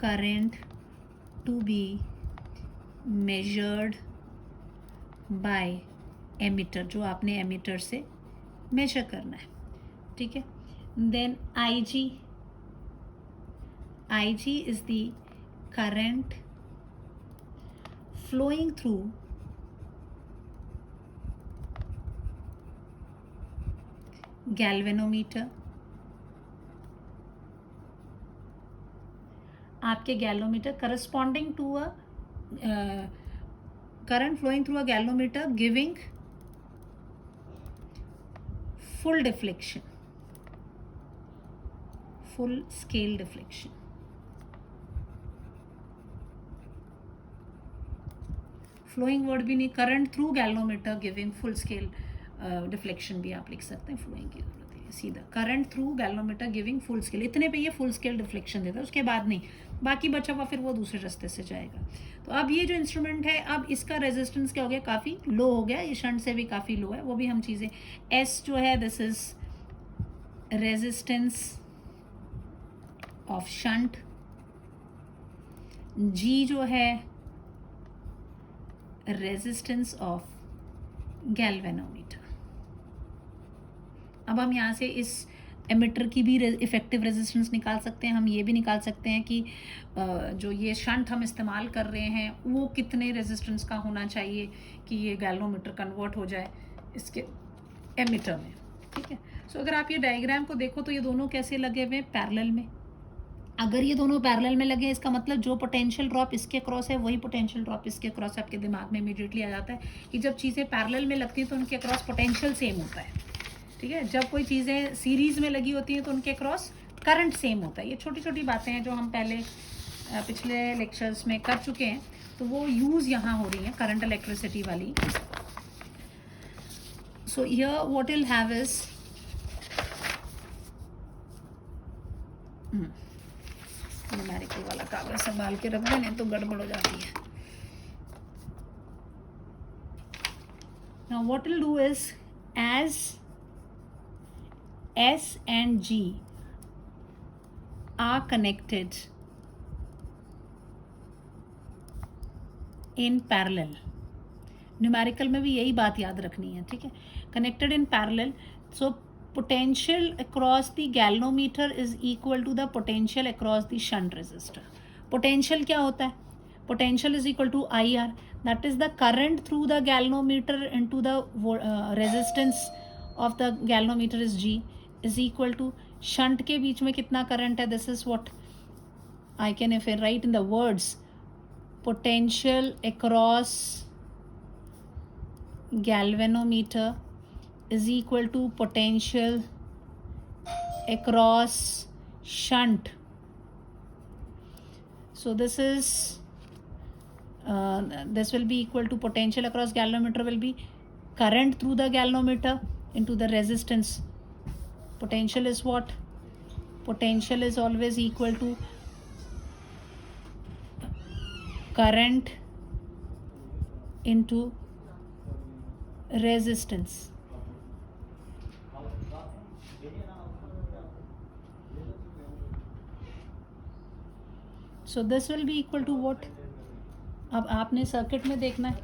current to be measured by ammeter, जो आपने एमिटर से मेजर करना है, ठीक है। Then IG is the current flowing through galvanometer। आपके galvanometer corresponding to a current flowing through a galvanometer giving full deflection, full scale deflection। Flowing word भी नहीं, current through galvanometer giving full scale deflection भी आप लिख सकते हैं, flowing की जरूरत है सीधा, current through galvanometer giving full scale, इतने पे ये फुल स्केल डिफ्लेक्शन देता है, उसके बाद नहीं, बाकी बचा हुआ फिर वो दूसरे रास्ते से जाएगा। तो अब ये जो इंस्ट्रूमेंट है, अब इसका रेजिस्टेंस क्या हो गया, काफ़ी लो हो गया, ये शंट से भी काफ़ी लो है, वो भी हम चीज़ें, एस जो है this is resistance of shunt, G जो है रेजिस्टेंस ऑफ गैल्वेनोमीटर। अब हम यहाँ से इस एमिटर की भी इफेक्टिव रेजिस्टेंस निकाल सकते हैं, हम ये भी निकाल सकते हैं कि जो ये शंट हम इस्तेमाल कर रहे हैं वो कितने रेजिस्टेंस का होना चाहिए कि ये गैल्वेनोमीटर कन्वर्ट हो जाए इसके एमिटर में, ठीक है। सो अगर आप ये डायग्राम को देखो तो ये दोनों कैसे लगे हुए हैं, पैरेलल में। अगर ये दोनों पैरेलल में लगे, इसका मतलब जो पोटेंशियल ड्रॉप इसके क्रॉस है वही पोटेंशियल ड्रॉप इसके क्रॉस, आपके दिमाग में इमीडिएटली आ जाता है कि जब चीज़ें पैरेलल में लगती हैं तो उनके क्रॉस पोटेंशियल सेम होता है, ठीक है। जब कोई चीज़ें सीरीज़ में लगी होती हैं तो उनके क्रॉस करंट सेम होता है। ये छोटी छोटी बातें हैं जो हम पहले पिछले लेक्चर्स में कर चुके हैं, तो वो यूज़ यहाँ हो रही हैं करंट इलेक्ट्रिसिटी वाली। So here what will have is, numerical वाला कागज संभाल के रख दें, नहीं तो गड़बड़ हो जाती है। Now what we'll do is, as S and G are connected in parallel, numerical में भी यही बात याद रखनी है, ठीक है, connected in parallel, so potential across the galvanometer is equal to the potential across the shunt resistor। potential क्या होता है, potential is equal to IR, that is the current through the galvanometer into the resistance of the galvanometer is G, is equal to shunt के बीच में कितना current है, this is what I can if I write in the words, potential across galvanometer is equal to potential across shunt। So this is this will be equal to potential across galvanometer will be current through the galvanometer into the resistance। Potential is what, potential is always equal to current into resistance. So this will be equal to what? अब आपने circuit में देखना है,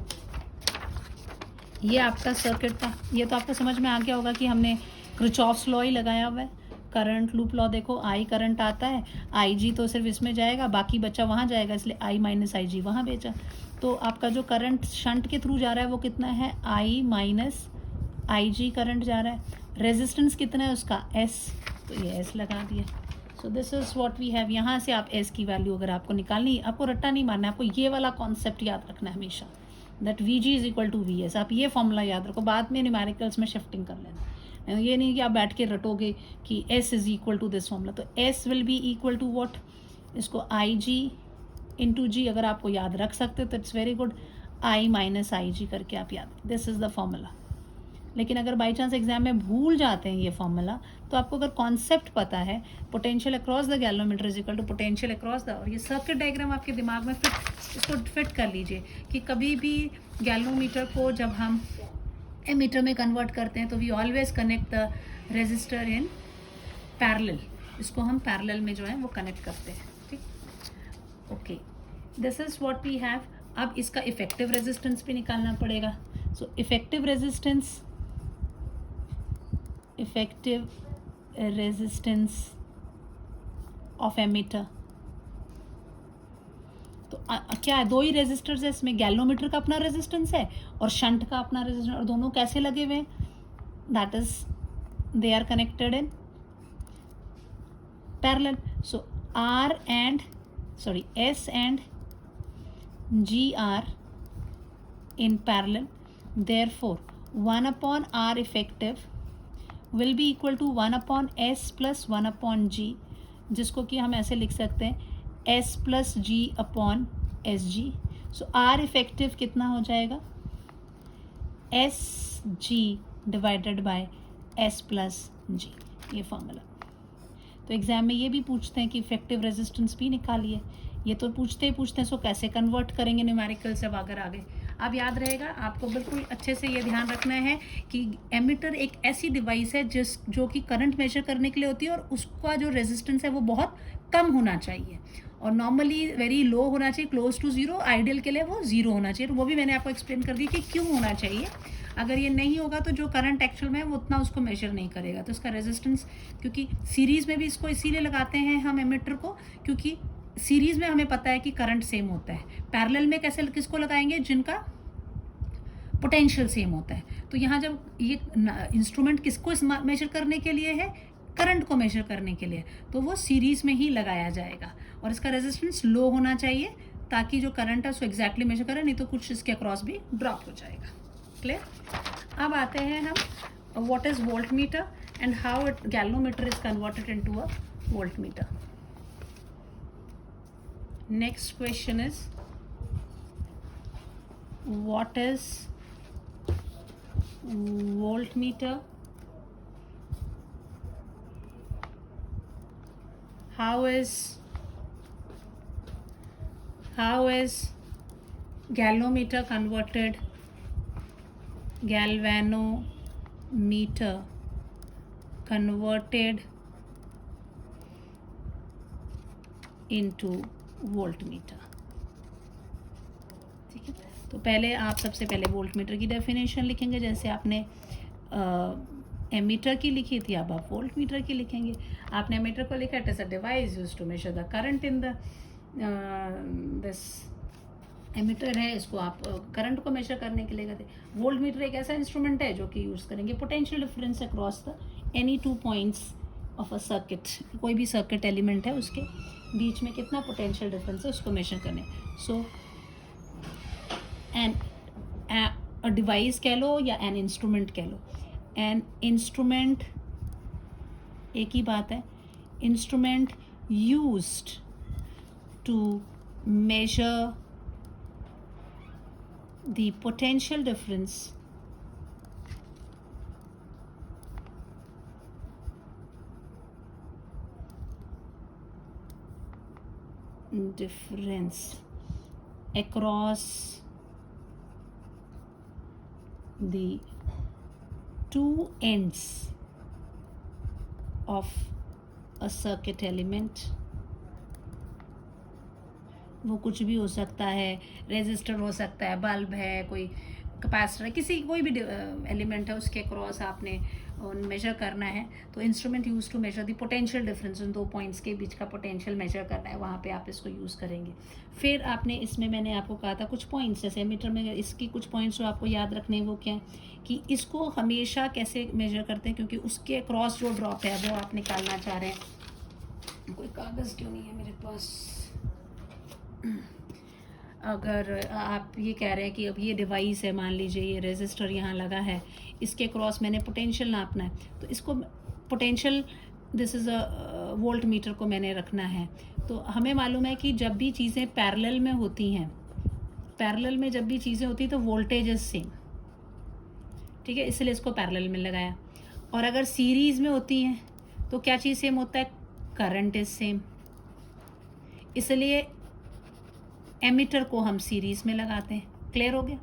ये आपका circuit था, ये तो आपको समझ में आ गया होगा कि हमने किरचॉफ्स लॉ ही लगाया हुआ है. करंट लूप लॉ देखो, आई करंट आता है, आई जी तो सिर्फ इसमें जाएगा, बाकी बच्चा वहाँ जाएगा, इसलिए आई माइनस आई जी वहाँ भेजा. तो आपका जो करंट शंट के थ्रू जा रहा है वो कितना है, आई माइनस आई जी करंट जा रहा है. रेजिस्टेंस कितना है उसका, एस, तो ये एस लगा दिया. So this is what we have. यहाँ से आप एस की वैल्यू अगर आपको निकालनी, आपको रट्टा नहीं मारना है, आपको ये वाला कॉन्सेप्ट याद रखना है हमेशा, that V G is equal to V S. आप ये फॉर्मूला याद रखो, बाद में न्यूमेरिकल्स में शिफ्टिंग कर लेना. ये नहीं कि आप बैठ के रटोगे कि S is equal to this formula. तो S will be equal to what, इसको आई जी इंटू जी अगर आपको याद रख सकते हो तो it's very good. I minus I G करके आप याद, दिस इज़ द फॉर्मूला. लेकिन अगर बाई चांस एग्जाम में भूल जाते हैं ये फॉर्मूला, तो आपको अगर कॉन्सेप्ट पता है, potential across the galvanometer is equal to potential across the, और ये सर्किट डायग्राम आपके दिमाग में इसको फिट कर लीजिए कि कभी भी गैल्वेनोमीटर को जब हम एमीटर में कन्वर्ट करते हैं तो we always connect the resistor in parallel. इसको हम पैरेलल में जो है वो कनेक्ट करते हैं. ठीक, okay, this is what we have. अब इसका इफेक्टिव रेजिस्टेंस भी निकालना पड़ेगा. So effective resistance of ammeter, तो क्या है, दो ही रेजिस्टर्स है इसमें, गैल्वेनोमीटर का अपना रेजिस्टेंस है और शंट का अपना रेजिस्टेंस, और दोनों कैसे लगे हुए हैं, that is they are connected in parallel. So S and G are in parallel. Therefore 1 upon R effective will be equal to 1 upon S plus 1 upon G, जिसको कि हम ऐसे लिख सकते हैं S plus G upon SG. सो R effective कितना हो जाएगा, SG divided by S plus G, ये फॉर्मूला. तो एग्ज़ाम में ये भी पूछते हैं कि इफेक्टिव रेजिस्टेंस भी निकालिए. ये तो पूछते हैं सो कैसे कन्वर्ट करेंगे न्यूमेरिकल से अगर आगे. अब याद रहेगा आपको, बिल्कुल अच्छे से ये ध्यान रखना है कि एमीटर एक ऐसी डिवाइस है जो कि करंट मेजर करने के लिए होती है, और उसका जो रेजिस्टेंस है वो बहुत कम होना चाहिए, और नॉर्मली वेरी लो होना चाहिए, क्लोज टू जीरो. आइडियल के लिए वो जीरो होना चाहिए. तो वो भी मैंने आपको एक्सप्लेन कर दी कि क्यों होना चाहिए. अगर ये नहीं होगा तो जो करंट एक्चुअल में है वो उतना उसको मेजर नहीं करेगा. तो इसका रेजिस्टेंस, क्योंकि सीरीज़ में भी इसको इसीलिए लगाते हैं हम एमीटर को, क्योंकि सीरीज़ में हमें पता है कि करंट सेम होता है. पैरेलल में कैसे किसको लगाएंगे, जिनका पोटेंशियल सेम होता है. तो यहाँ जब ये इंस्ट्रूमेंट किसको मेजर करने के लिए है, करंट को मेजर करने के लिए, तो वो सीरीज़ में ही लगाया जाएगा. और इसका रेजिस्टेंस लो होना चाहिए ताकि जो करंट है उसको एग्जैक्टली मेजर करें, नहीं तो कुछ इसके अक्रॉस भी ड्रॉप हो जाएगा. क्लियर. अब आते हैं हम what is volt meter and how it galvanometer is converted into a volt meter. Next question is what is voltmeter, how is galvanometer converted into voltmeter. ठीक है, तो पहले आप सबसे पहले वोल्ट मीटर की डेफिनेशन लिखेंगे, जैसे आपने एमीटर की लिखी थी, अब आप वोल्ट मीटर की लिखेंगे. आपने एमीटर को लिखा, it is a device used to measure the current in the this ammeter है, इसको आप करंट को मेजर करने के लिए कहते हैं. वोल्ट मीटर एक ऐसा इंस्ट्रूमेंट है जो कि यूज़ करेंगे potential difference across the any 2 points of a circuit. कोई भी सर्किट एलिमेंट है उसके बीच में कितना पोटेंशियल डिफरेंस है उसको मेजर करने. सो अ डिवाइस कह लो या एन इंस्ट्रूमेंट कह लो. एन इंस्ट्रूमेंट एक ही बात है, instrument used to measure the potential difference across the two ends of a circuit element, वो कुछ भी हो सकता है, रेजिस्टर हो सकता है, बल्ब है, कोई कैपेसिटर है, किसी कोई भी एलिमेंट है, उसके क्रॉस आपने मेजर करना है। तो instrument use to measure the potential difference, उन दो पॉइंट्स के बीच का पोटेंशियल मेजर करना है, वहाँ पे आप इसको यूज़ करेंगे। फिर आपने इसमें, मैंने आपको कहा था कुछ पॉइंट्स, जैसे एमीटर में इसकी कुछ पॉइंट्स जो आपको याद रखने हैं वो क्या है कि इसको हमेशा कैसे मेजर करते हैं, क्योंकि उसके क्रॉस जो ड्रॉप है वो आप निकालना चाह रहे हैं। कोई कागज़ क्यों नहीं है मेरे पास। अगर आप ये कह रहे हैं कि अब ये डिवाइस है, मान लीजिए ये रेजिस्टर यहाँ लगा है, इसके क्रॉस मैंने पोटेंशियल नापना है, तो इसको potential, this is a volt meter को मैंने रखना है। तो हमें मालूम है कि जब भी चीज़ें पैरेलल में होती हैं, पैरेलल में जब भी चीज़ें होती हैं तो वोल्टेज इज सेम, ठीक है, इसलिए इसको पैरेलल में लगाया। और अगर सीरीज़ में होती हैं तो क्या चीज़ सेम होता है, करंट इज सेम, इसलिए एमीटर को हम सीरीज़ में लगाते हैं। क्लियर हो गया,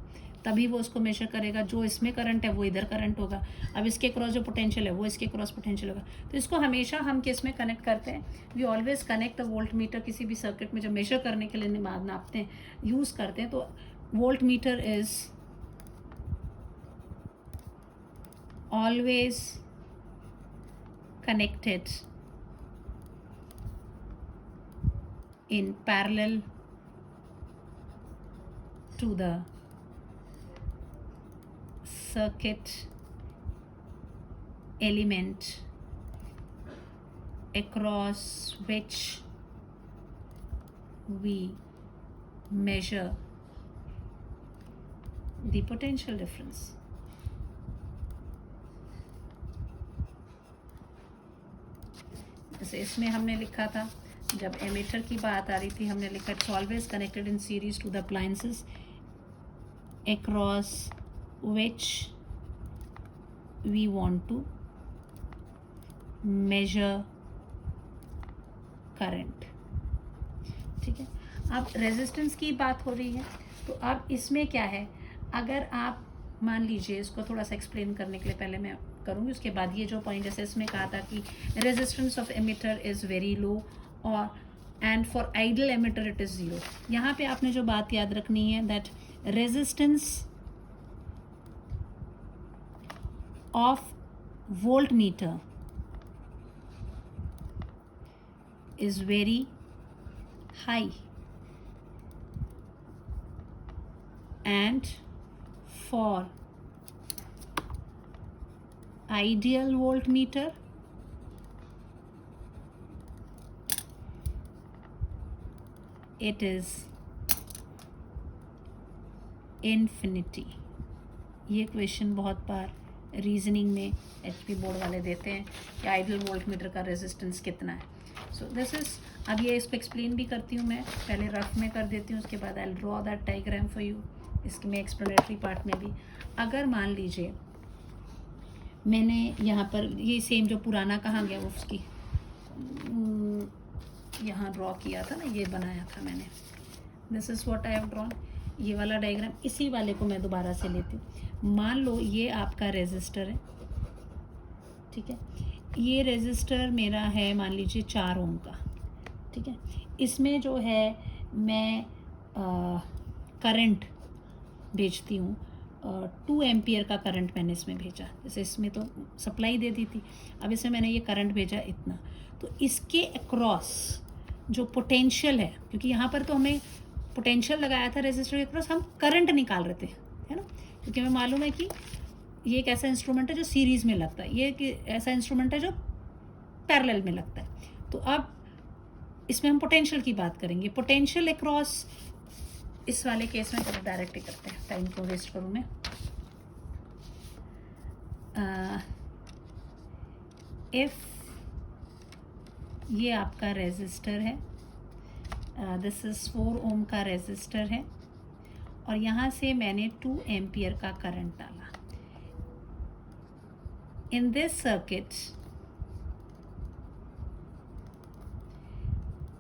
तभी वो उसको मेजर करेगा, जो इसमें करंट है वो इधर करंट होगा, अब इसके क्रॉस जो पोटेंशियल है वो इसके क्रॉस पोटेंशियल होगा। तो इसको हमेशा हम किस में कनेक्ट करते हैं, we always connect a voltmeter, किसी भी सर्किट में जब मेजर करने के लिए नापते हैं, यूज़ करते हैं, तो volt meter is always connected in parallel to the circuit element across which we measure the potential difference. जैसे इसमें हमने लिखा था, जब एमीटर की बात आ रही थी, हमने लिखा it's always connected in series to the appliances across which we want to measure current, ठीक है। अब रेजिस्टेंस की बात हो रही है, तो अब इसमें क्या है, अगर आप मान लीजिए, इसको थोड़ा सा एक्सप्लेन करने के लिए पहले मैं करूँगी, उसके बाद ये जो पॉइंट, जैसे इसमें कहा था कि resistance of ammeter is very low और and for ideal ammeter it is zero. यहाँ पे आपने जो बात याद रखनी है, that resistance of voltmeter is very high and for ideal voltmeter it is infinity। ये क्वेश्चन बहुत बार रीजनिंग में एचपी बोर्ड वाले देते हैं कि आइडियल वोल्टमीटर का रेजिस्टेंस कितना है। सो दिस इज़, अब ये इसको एक्सप्लेन भी करती हूँ मैं, पहले रफ में कर देती हूँ, उसके बाद I will draw that diagram for you, इसके में एक्सप्लेनेटरी पार्ट में भी। अगर मान लीजिए मैंने यहाँ पर ये सेम जो पुराना कहाँ गया वो उसकी यहाँ ड्रॉ किया था ना, ये बनाया था मैंने, this is what I have drawn, ये वाला डायग्राम, इसी वाले को मैं दोबारा से लेती हूँ। मान लो ये आपका रेजिस्टर है, ठीक है, ये रेजिस्टर मेरा है मान लीजिए 4 ओम का, ठीक है। इसमें जो है मैं करंट भेजती हूँ, 2 एम्पियर का करंट मैंने इसमें भेजा, जैसे इसमें तो सप्लाई दे दी थी, अब इसमें मैंने ये करंट भेजा इतना, तो इसके अक्रॉस जो पोटेंशियल है, क्योंकि यहाँ पर तो हमें पोटेंशियल लगाया था रेजिस्टर के अक्रॉस, हम करंट निकाल रहे थे, है ना, क्योंकि हमें मालूम है कि ये एक ऐसा इंस्ट्रूमेंट है जो सीरीज़ में लगता है, ये कि ऐसा इंस्ट्रूमेंट है जो पैरेलल में लगता है। तो अब इसमें हम पोटेंशियल की बात करेंगे, पोटेंशियल अक्रॉस, इस वाले केस में चलो डायरेक्ट ही करते हैं, टाइम को वेस्ट करूँ मैं। इफ़ ये आपका रेजिस्टर है, दिस इज़ 4 ओम का रेजिस्टर है, और यहाँ से मैंने 2 एम्पियर का करंट डाला। In this circuit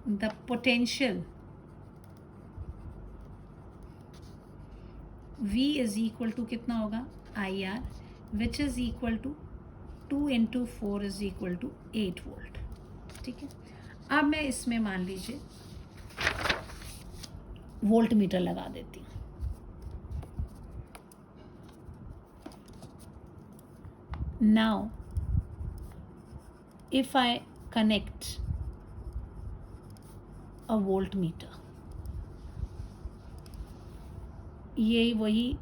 the potential V is equal to कितना होगा, IR which is equal to 2 into 4 is equal to 8 volt. ठीक है. अब मैं इसमें मान लीजिए वोल्ट मीटर लगा देती हूँ. Now if I connect a volt meter, ये वही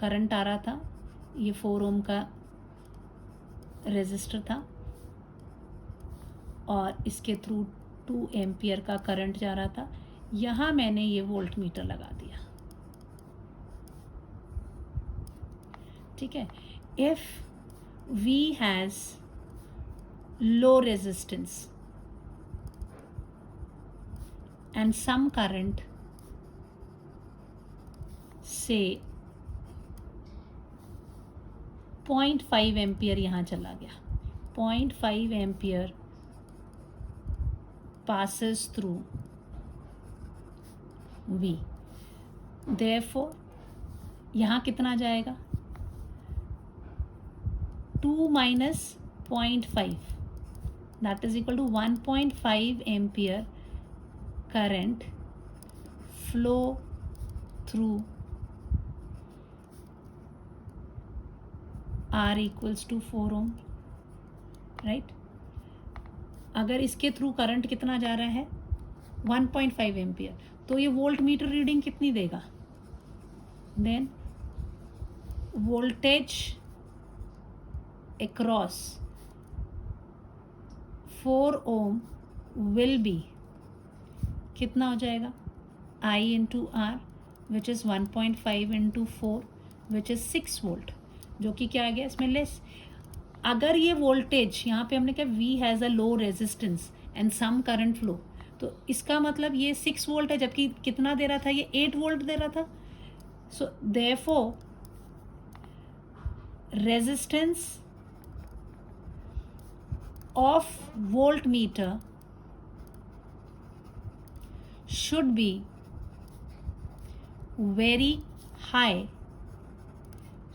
करंट आ रहा था, ये 4 ओम का रेजिस्टर था और इसके थ्रू 2 एम्पियर का करंट जा रहा था. यहाँ मैंने ये वोल्ट मीटर लगा दिया. ठीक है. If V has low resistance and some current, say 0.5 ampere यहाँ चला गया. 0.5 ampere passes through V. Therefore यहाँ कितना जाएगा? 2 minus 0.5, that is equal to 1.5 ampere current flow through R equals to 4 ohm, right? अगर इसके थ्रू करंट कितना जा रहा है? 1.5 एम्पियर. तो ये वोल्ट मीटर रीडिंग कितनी देगा? Then voltage across 4 ohm will be कितना हो जाएगा? I into R which is 1.5 into 4 which is 6 volt, जो कि क्या आ गया इसमें लेस. अगर ये वोल्टेज यहाँ पे हमने कहा V has a low resistance and some current flow, तो इसका मतलब ये 6 वोल्ट है, जबकि कितना दे रहा था? ये 8 वोल्ट दे रहा था. सो therefore resistance of voltmeter should be very high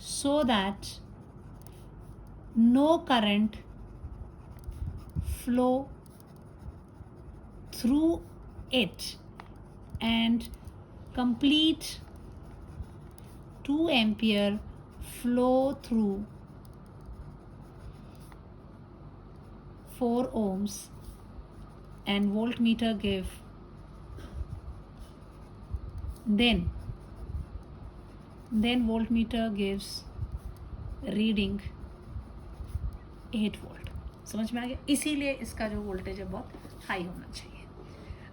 so that no current flow through it and complete 2 ampere flow through 4 ohms and voltmeter give, then voltmeter gives reading 8 volt. समझ में आ गया? इसीलिए इसका जो वोल्टेज है बहुत हाई होना चाहिए.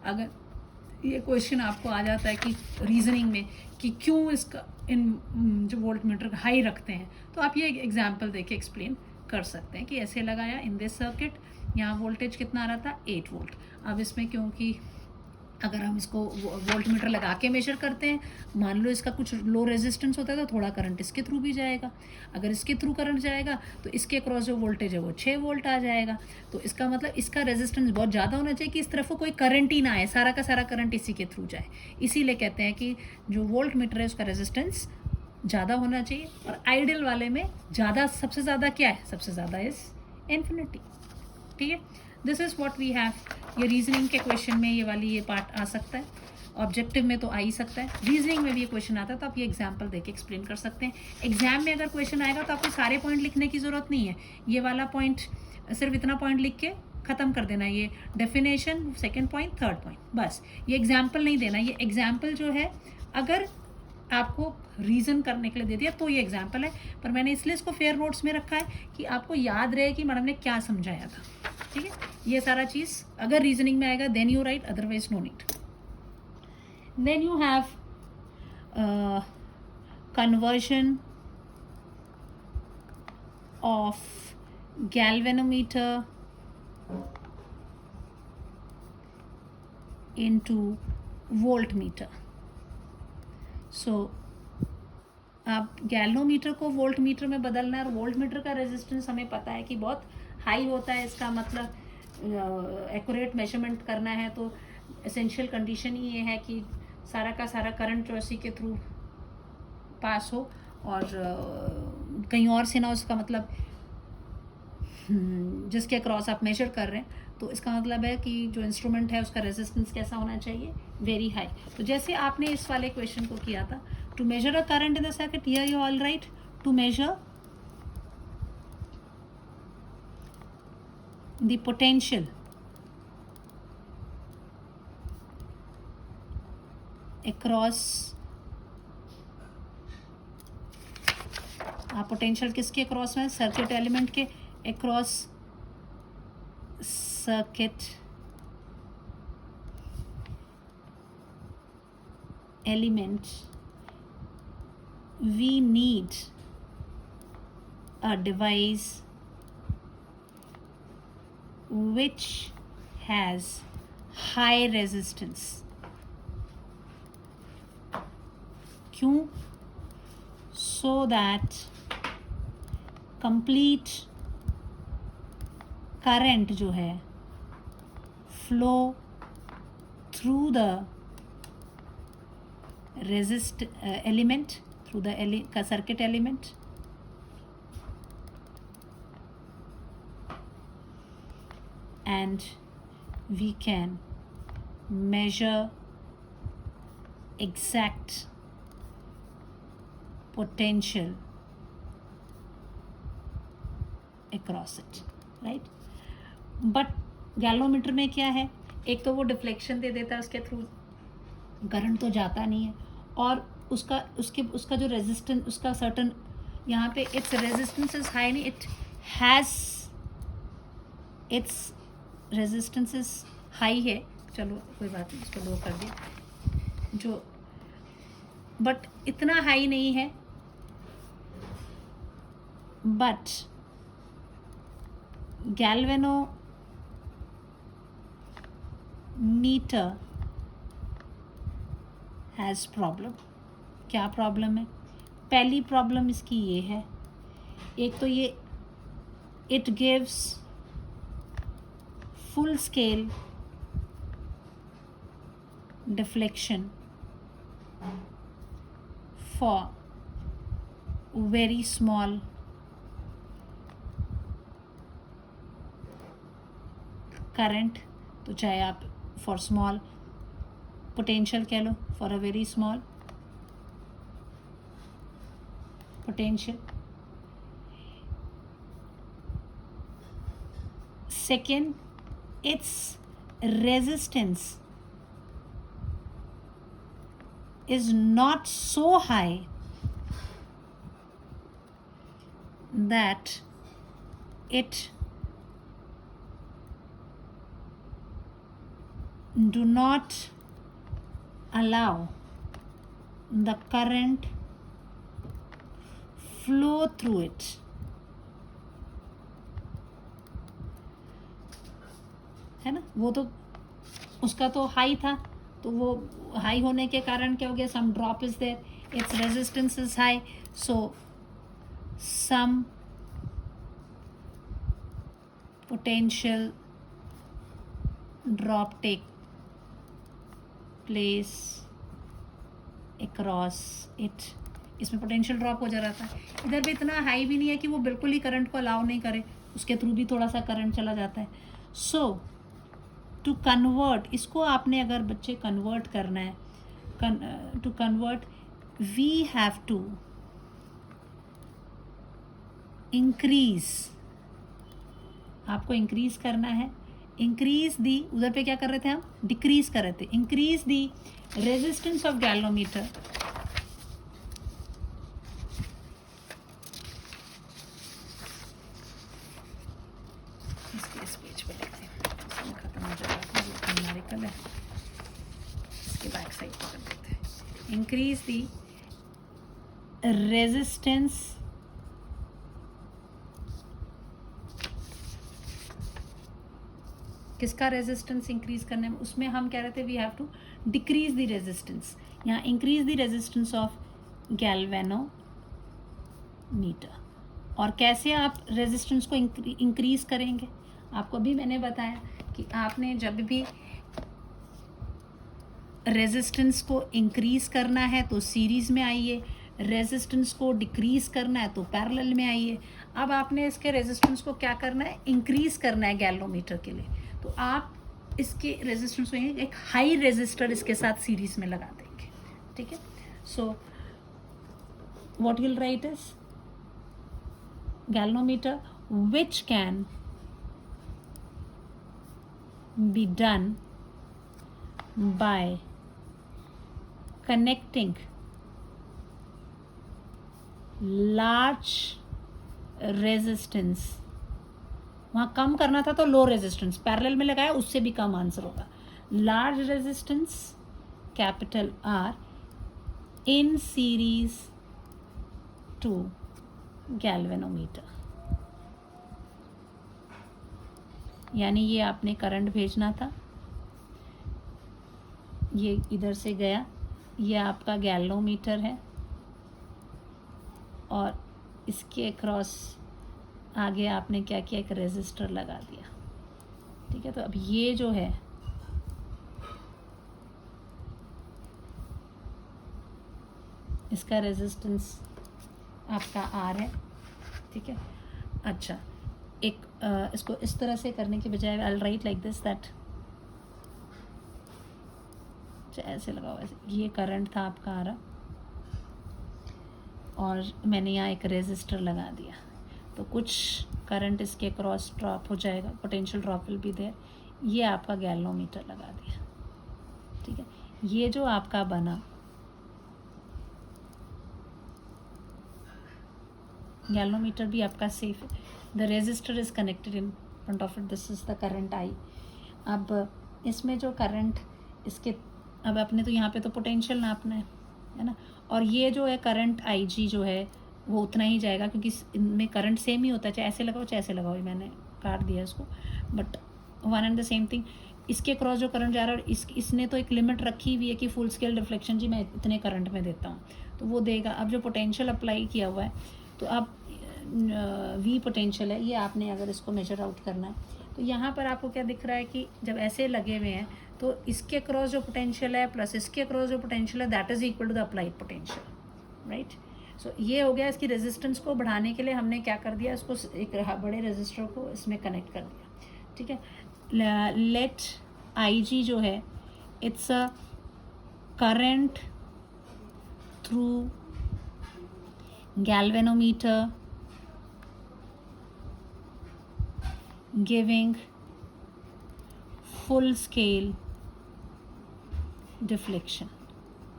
अगर ये क्वेश्चन आपको आ जाता है कि रीजनिंग में कि क्यों इसका इन जो वोल्ट मीटर हाई रखते हैं, तो आप ये एग्जांपल देके एक्सप्लेन कर सकते हैं कि ऐसे लगाया इन दिस सर्किट, यहाँ वोल्टेज कितना आ रहा था? 8 वोल्ट. अब इसमें क्योंकि अगर हम इसको वोल्ट मीटर लगा के मेजर करते हैं, मान लो इसका कुछ लो रेजिस्टेंस होता है तो थोड़ा करंट इसके थ्रू भी जाएगा. अगर इसके थ्रू करंट जाएगा तो इसके अक्रॉस जो वोल्टेज है वो 6 वोल्ट आ जाएगा. तो इसका मतलब इसका रेजिस्टेंस बहुत ज़्यादा होना चाहिए कि इस तरफ को कोई करंट ही ना आए, सारा का सारा करंट इसी के थ्रू जाए. इसीलिए कहते हैं कि जो वोल्ट मीटर है उसका रेजिस्टेंस ज़्यादा होना चाहिए. और आइडियल वाले में ज़्यादा, सबसे ज़्यादा क्या है? सबसे ज़्यादा इज़ इन्फिनिटी. ठीक है. This is what we have. ये रीजनिंग के क्वेश्चन में ये वाली ये पार्ट आ सकता है. ऑब्जेक्टिव में तो आ ही सकता है, रीजनिंग में भी ये क्वेश्चन आता है तो आप ये एग्जाम्पल देके एक्सप्लेन कर सकते हैं. एग्जाम में अगर क्वेश्चन आएगा तो आपको सारे पॉइंट लिखने की ज़रूरत नहीं है. ये वाला पॉइंट, सिर्फ इतना पॉइंट लिख के ख़त्म कर देना. ये definition, second point, third point, बस. ये एग्जाम्पल नहीं देना. ये एग्जाम्पल जो है अगर आपको रीज़न करने के लिए दे दिया तो ये एग्जाम्पल है, पर मैंने इसलिए इसको फेयर नोट्स में रखा है कि आपको याद रहे कि मैडम ने क्या समझाया था. ठीक है. ये सारा चीज़ अगर रीजनिंग में आएगा then you write, otherwise no need. Then you have conversion of galvanometer into voltmeter. So आप गैल्वेनोमीटर को वोल्ट मीटर में बदलना है. और वोल्ट मीटर का रेजिस्टेंस हमें पता है कि बहुत हाई होता है. इसका मतलब एक्यूरेट मेजरमेंट करना है तो एसेंशियल कंडीशन ही ये है कि सारा का सारा करंट जो इसी के थ्रू पास हो और कहीं और से ना, उसका मतलब जिसके अक्रॉस आप मेजर कर रहे हैं, तो इसका मतलब है कि जो इंस्ट्रूमेंट है उसका रेजिस्टेंस कैसा होना चाहिए, वेरी हाई। तो जैसे आपने इस वाले क्वेश्चन को किया था, to measure a current in the circuit, here you all right, to measure the potential across, potential किसके अक्रॉस में, सर्किट एलिमेंट के across, circuit element, we need a device which has high resistance. क्यों? So that complete current जो है flow through the element, through the circuit element, and we can measure exact potential across it, right? But galvanometer में क्या है, एक तो वो deflection दे देता है, उसके थ्रू करंट तो जाता नहीं है, और उसका जो रेजिस्टेंस, उसका सर्टन यहाँ पे इट्स रेजिस्टेंस इज हाई नहीं, it has its resistance is high है, चलो कोई बात नहीं, इसको लो कर दिया, जो बट इतना हाई नहीं है, बट गैल्वेनोमीटर हैज़ प्रॉब्लम। क्या प्रॉब्लम है? पहली प्रॉब्लम इसकी ये है, एक तो ये it gives full scale deflection for very small current, तो चाहे आप फॉर स्मॉल पोटेंशियल कह लो, for a very small potential. Second, its resistance is not so high that it do not allow the current flow through it. है ना, वो तो उसका तो हाई था, तो वो हाई होने के कारण क्या हो गया, some drop is there, its resistance is high, so some potential drop take place across it, इसमें पोटेंशियल ड्रॉप हो जा रहा था। इधर भी इतना हाई भी नहीं है कि वो बिल्कुल ही करंट को अलाउ नहीं करे, उसके थ्रू भी थोड़ा सा करंट चला जाता है। सो टू कन्वर्ट, इसको आपने अगर बच्चे कन्वर्ट करना है, to convert we have to increase, आपको इंक्रीज करना है, इंक्रीज दी, उधर पे क्या कर रहे थे हम, डिक्रीज कर रहे थे, increase the resistance of galvanometer इस पेज पे लिखते हैं, खत्म हो जाएगा, न्यूमेरिकल है, इसके बैक साइड पर कर देते हैं, इंक्रीज दी रेजिस्टेंस किसका रेजिस्टेंस इंक्रीज करने में, उसमें हम कह रहे थे we have to decrease the resistance, यहाँ increase the resistance of galvanometer. और कैसे आप रेजिस्टेंस को इंक्रीज करेंगे, आपको अभी मैंने बताया कि आपने जब भी रेजिस्टेंस को इंक्रीज करना है तो सीरीज में आइए, रेजिस्टेंस को डिक्रीज करना है तो पैरेलल में आइए। अब आपने इसके रेजिस्टेंस को क्या करना है, इंक्रीज करना है गैल्वेनोमीटर के लिए, तो आप इसके रेजिस्टेंस को एक हाई रेजिस्टर इसके साथ सीरीज में लगा देंगे, ठीक है। So what will write is galvanometer which can be done by connecting large resistance, वहाँ कम करना था तो लो रेजिस्टेंस, पैरेलल में लगाया उससे भी कम आंसर होगा, large resistance capital R in series to galvanometer. यानी ये आपने करंट भेजना था, ये इधर से गया, ये आपका गैल्वेनोमीटर है और इसके क्रॉस आगे आपने क्या किया, एक रेजिस्टर लगा दिया, ठीक है। तो अब ये जो है इसका रेजिस्टेंस आपका R है, ठीक है। अच्छा, एक इसको इस तरह से करने के बजाय I will write like this, that ऐसे लगाओ, ऐसे, ये करंट था आपका आ रहा और मैंने यहाँ एक रेजिस्टर लगा दिया, तो कुछ करंट इसके क्रॉस ड्रॉप हो जाएगा, potential drop will be there, ये आपका गैल्वेनोमीटर लगा दिया, ठीक है। ये जो आपका बना गैल्वेनोमीटर भी आपका सेफ है, the resistor is connected in front of it, this is the current I. अब इसमें जो करंट इसके, अब अपने तो यहाँ पे तो पोटेंशियल नापना है ना, और ये जो है करंट आई जी जो है वो उतना ही जाएगा, क्योंकि इनमें करंट सेम ही होता है, चाहे ऐसे लगाओ चाहे ऐसे लगाओ, मैंने काट दिया इसको, but one and the same thing. इसके क्रॉस जो करंट जा रहा है, और इसने तो एक लिमिट रखी हुई है कि फुल स्केल डिफ्लेक्शन जी मैं इतने करंट में देता हूँ, तो वो देगा। अब जो पोटेंशियल अप्लाई किया हुआ है, तो अब वी पोटेंशियल है, ये आपने अगर इसको मेजर आउट करना है, तो यहाँ पर आपको क्या दिख रहा है कि जब ऐसे लगे हुए हैं तो इसके क्रॉस जो पोटेंशियल है प्लस इसके क्रॉस जो पोटेंशियल है, that is equal to the applied potential, right. So ये हो गया। इसकी रेजिस्टेंस को बढ़ाने के लिए हमने क्या कर दिया, इसको एक बड़े रेजिस्टर को इसमें कनेक्ट कर दिया, ठीक है। लेट आई जी जो है, it's a current through galvanometer giving full scale deflection।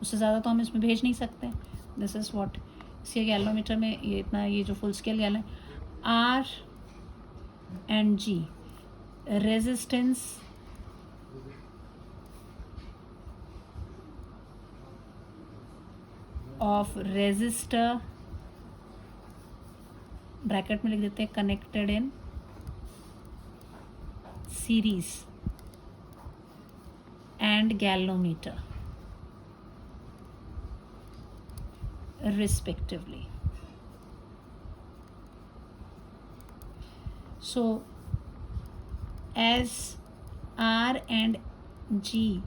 उससे ज़्यादा तो हम इसमें भेज नहीं सकते, दिस इज़ व्हाट इसके गैल्वेनोमीटर में ये इतना, ये जो फुल स्केल गैल है, R and G resistance of resistor, bracket में लिख देते हैं connected in series and galvanometer respectively. So as R and G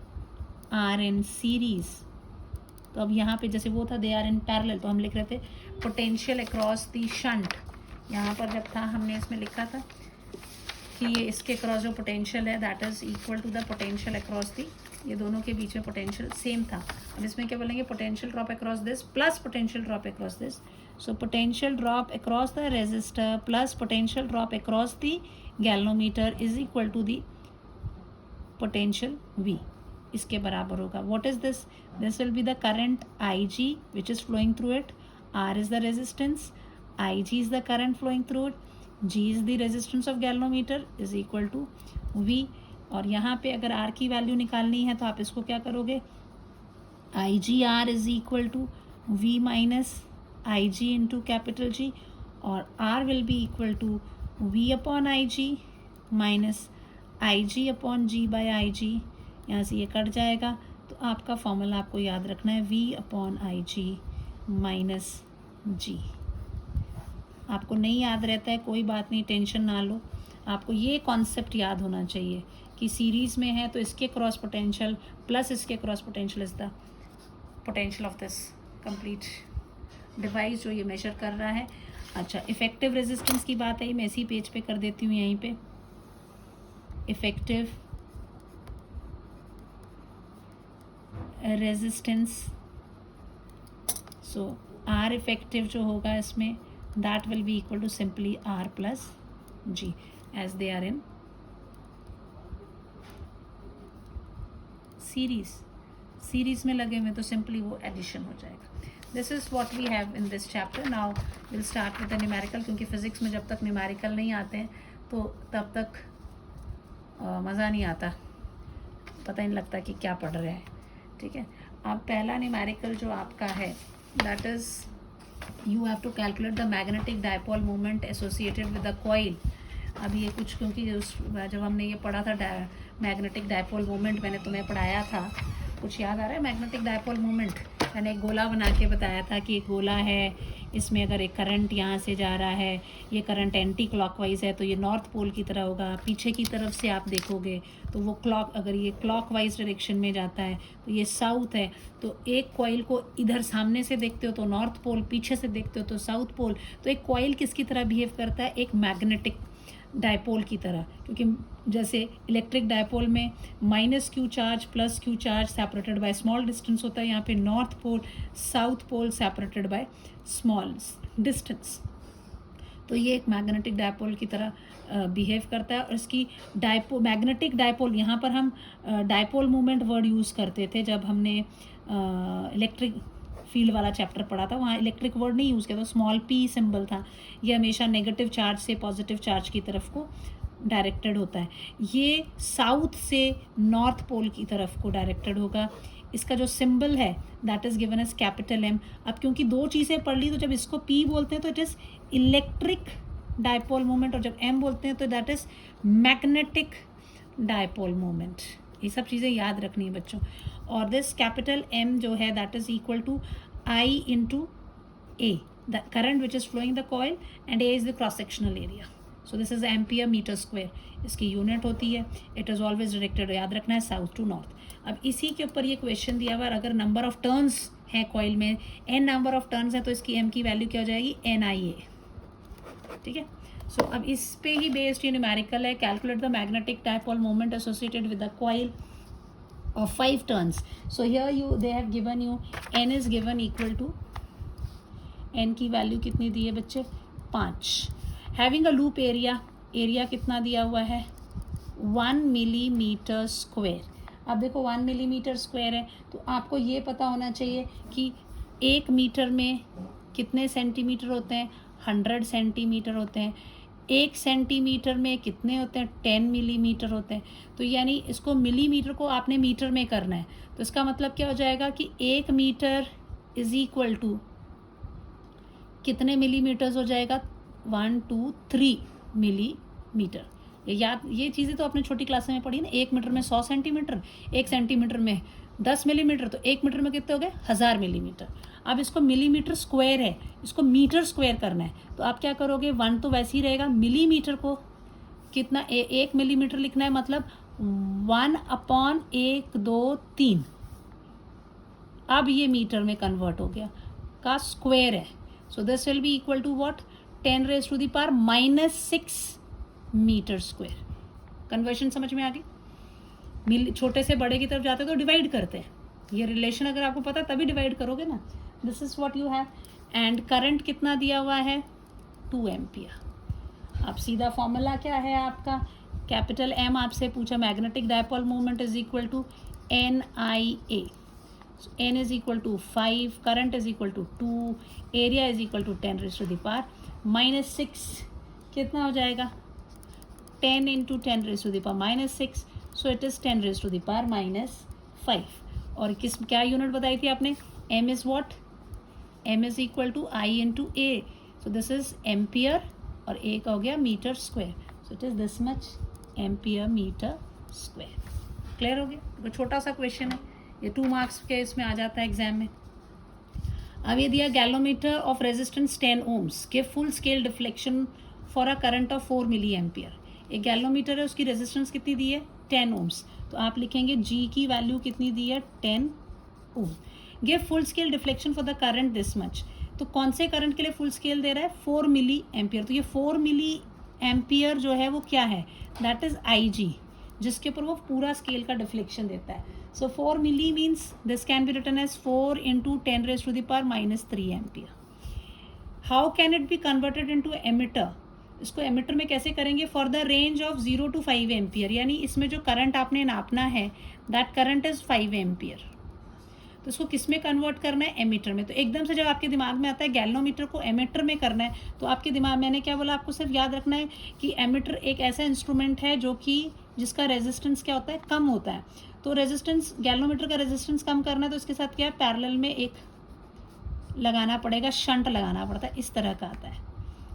are in series, तो अब यहाँ पे जैसे वो था दे आर इन पैरेलल, तो हम लिख रहे थे पोटेंशियल अक्रॉस दी शंट। यहाँ पर जब था हमने इसमें लिखा था कि ये इसके क्रॉस जो पोटेंशियल है that is equal to the potential across the, ये दोनों के बीच में पोटेंशियल सेम था। अब इसमें क्या बोलेंगे, potential drop across this plus potential drop across this. So potential drop across the resistor plus potential drop across the galvanometer is equal to the potential V, इसके बराबर होगा। What is this, this will be the current IG which is flowing through it, R is the resistance, IG is the current flowing through it, G is the resistance of galvanometer is equal to V। और यहाँ पे अगर R की value निकालनी है तो आप इसको क्या करोगे, IGR is equal to V minus IG into capital G, और R will be equal to V upon IG minus IG upon G by IG। यहाँ से ये कट जाएगा, तो आपका फॉर्मूला आपको याद रखना है V upon IG minus G। आपको नहीं याद रहता है कोई बात नहीं, टेंशन ना लो, आपको ये कॉन्सेप्ट याद होना चाहिए कि सीरीज़ में है तो इसके क्रॉस पोटेंशियल प्लस इसके cross potential is the potential of this complete device जो ये मेजर कर रहा है। अच्छा, इफेक्टिव रेजिस्टेंस की बात है, मैं इसी पेज पे कर देती हूँ यहीं पे। Effective resistance, so R effective जो होगा इसमें, that will be equal to simply R plus G, as they are in series में लगे हुए, तो सिंपली वो एडिशन हो जाएगा। This is what we have in this chapter. Now will start with the numerical, क्योंकि फिजिक्स में जब तक न्यूमेरिकल नहीं आते हैं तो तब तक मज़ा नहीं आता, पता नहीं लगता कि क्या पढ़ रहे हैं। ठीक है, अब पहला न्यूमेरिकल जो आपका है, that is you have to calculate the magnetic dipole moment associated with the coil. अब ये कुछ, क्योंकि जब हमने ये पढ़ा था मैग्नेटिक डायपोल मोमेंट, मैंने तुम्हें पढ़ाया था, कुछ याद आ रहा है? मैग्नेटिक डायपोल मोमेंट मैंने एक गोला बना के बताया था कि एक गोला है, इसमें अगर एक करंट यहाँ से जा रहा है, ये करंट एंटी क्लॉकवाइज है, तो ये नॉर्थ पोल की तरह होगा। पीछे की तरफ से आप देखोगे तो वो अगर ये क्लॉकवाइज डायरेक्शन में जाता है तो ये साउथ है। तो एक कॉइल को इधर सामने से देखते हो तो नॉर्थ पोल, पीछे से देखते हो तो साउथ पोल। तो एक कॉइल किसकी तरह बिहेव करता है? एक मैग्नेटिक डायपोल की तरह, क्योंकि जैसे इलेक्ट्रिक डायपोल में minus Q charge plus Q charge separated by small distance होता है, यहाँ पे north pole south pole separated by small distance. तो ये एक मैग्नेटिक डायपोल की तरह बिहेव करता है। और इसकी मैग्नेटिक डायपोल, यहाँ पर हम डायपोल मोमेंट वर्ड यूज़ करते थे जब हमने इलेक्ट्रिक फील्ड वाला चैप्टर पढ़ा था, वहाँ इलेक्ट्रिक वर्ड नहीं यूज़ किया था, स्मॉल पी सिंबल था। ये हमेशा नेगेटिव चार्ज से पॉजिटिव चार्ज की तरफ को डायरेक्टेड होता है। ये साउथ से नॉर्थ पोल की तरफ को डायरेक्टेड होगा। इसका जो सिंबल है that is given as capital M. अब क्योंकि दो चीज़ें पढ़ ली, तो जब इसको पी बोलते हैं तो it is electric dipole moment, और जब एम बोलते हैं तो that is magnetic dipole moment. ये सब चीज़ें याद रखनी है बच्चों। और दिस कैपिटल एम जो है that is equal to I into A, the current which is flowing the coil, and A is the cross sectional area. So this is ampere meter square, इसकी यूनिट होती है। It is always directed, याद रखना है, south to north. अब इसी के ऊपर ये क्वेश्चन दिया हुआ, अगर नंबर ऑफ टर्न्स है कॉइल में, एन नंबर ऑफ टर्न्स है, तो इसकी एम की वैल्यू क्या हो जाएगी? एन आई ए। ठीक है, सो अब इस पे ही बेस्ड ये न्यूमेरिकल है। Calculate the magnetic dipole moment associated with the coil of 5 turns. So here they have given you n is given equal to, n की वैल्यू कितनी दी है बच्चे? 5। हैविंग अ लूप एरिया कितना दिया हुआ है? 1 मिलीमीटर स्क्वायर। अब देखो 1 मिलीमीटर स्क्वायर है, तो आपको ये पता होना चाहिए कि 1 मीटर में कितने सेंटीमीटर होते हैं? 100 सेंटीमीटर होते हैं। 1 सेंटीमीटर में कितने होते हैं? 10 मिलीमीटर होते हैं। तो यानी इसको मिलीमीटर को आपने मीटर में करना है, तो इसका मतलब क्या हो जाएगा कि 1 मीटर इज इक्वल टू कितने मिलीमीटर्स हो जाएगा? 1 2 3 मिलीमीटर। ये चीज़ें तो आपने छोटी क्लास में पढ़ी ना। 1 मीटर में 100 सेंटीमीटर, 1 सेंटीमीटर में 10 मिलीमीटर, तो 1 मीटर में कितने हो गए? 1000 मिलीमीटर। अब इसको मिलीमीटर स्क्वायर है, इसको मीटर स्क्वायर करना है, तो आप क्या करोगे? 1 तो वैसे ही रहेगा, मिलीमीटर को कितना 1 मिलीमीटर लिखना है, मतलब 1/1 2 3। अब ये मीटर में कन्वर्ट हो गया, का स्क्वायर है। So this will be equal to what? 10 raised to the power -6 meter square. Conversion समझ में आ गई? छोटे से बड़े की तरफ जाते तो डिवाइड करते हैं, ये रिलेशन अगर आपको पता तभी डिवाइड करोगे ना। This is what you have. And current कितना दिया हुआ है? 2 एम्पियर। अब सीधा फॉर्मूला क्या है आपका? कैपिटल एम आपसे पूछा, magnetic dipole moment is equal to N I A. N is equal to 5, current is equal to 2, area is equal to 10 raised to the power -6। कितना हो जाएगा? 10 into 10 raised to the power -6, so it is 10 raised to the power -5। और क्या unit बताई थी आपने? m is what? m is equal to I into A. So this is ampere, और A का हो गया meter square. So it is this much ampere meter square. Clear हो गया? तो छोटा सा क्वेश्चन है ये, 2 मार्क्स के इसमें आ जाता है एग्जाम में। अब ये दिया, galvanometer of resistance 10 ohms give full scale deflection for a current of 4 milli ampere. एक गैलोमीटर है, उसकी रेजिस्टेंस कितनी दी है? 10 ohms। तो आप लिखेंगे G की वैल्यू कितनी दी है? 10 ohm। Give full scale deflection for the current this much. तो कौन से करंट के लिए फुल स्केल दे रहा है? 4 मिली एम्पियर। तो ये 4 मिली एम्पियर जो है वो क्या है? दैट इज आई जी, जिसके ऊपर वो पूरा स्केल का डिफ्लेक्शन देता है। So 4 milli means this can be written as 4 into 10⁻³ ampere. How can it be converted into ammeter? इसको एमिटर में कैसे करेंगे? For the range of 0 to 5 ampere, यानी इसमें जो करंट आपने नापना है दैट करंट इज 5 एम्पियर। तो इसको किस में कन्वर्ट करना है? एमीटर में। तो एकदम से जब आपके दिमाग में आता है गैल्वेनोमीटर को एमीटर में करना है, तो आपके दिमाग में, मैंने क्या बोला, आपको सिर्फ याद रखना है कि एमीटर एक ऐसा इंस्ट्रूमेंट है जो कि जिसका रेजिस्टेंस क्या होता है? कम होता है। तो रेजिस्टेंस, गैल्वेनोमीटर का रेजिस्टेंस कम करना है तो इसके साथ क्या है? पैरेलल में एक लगाना पड़ेगा, शंट लगाना पड़ता है, इस तरह का आता है।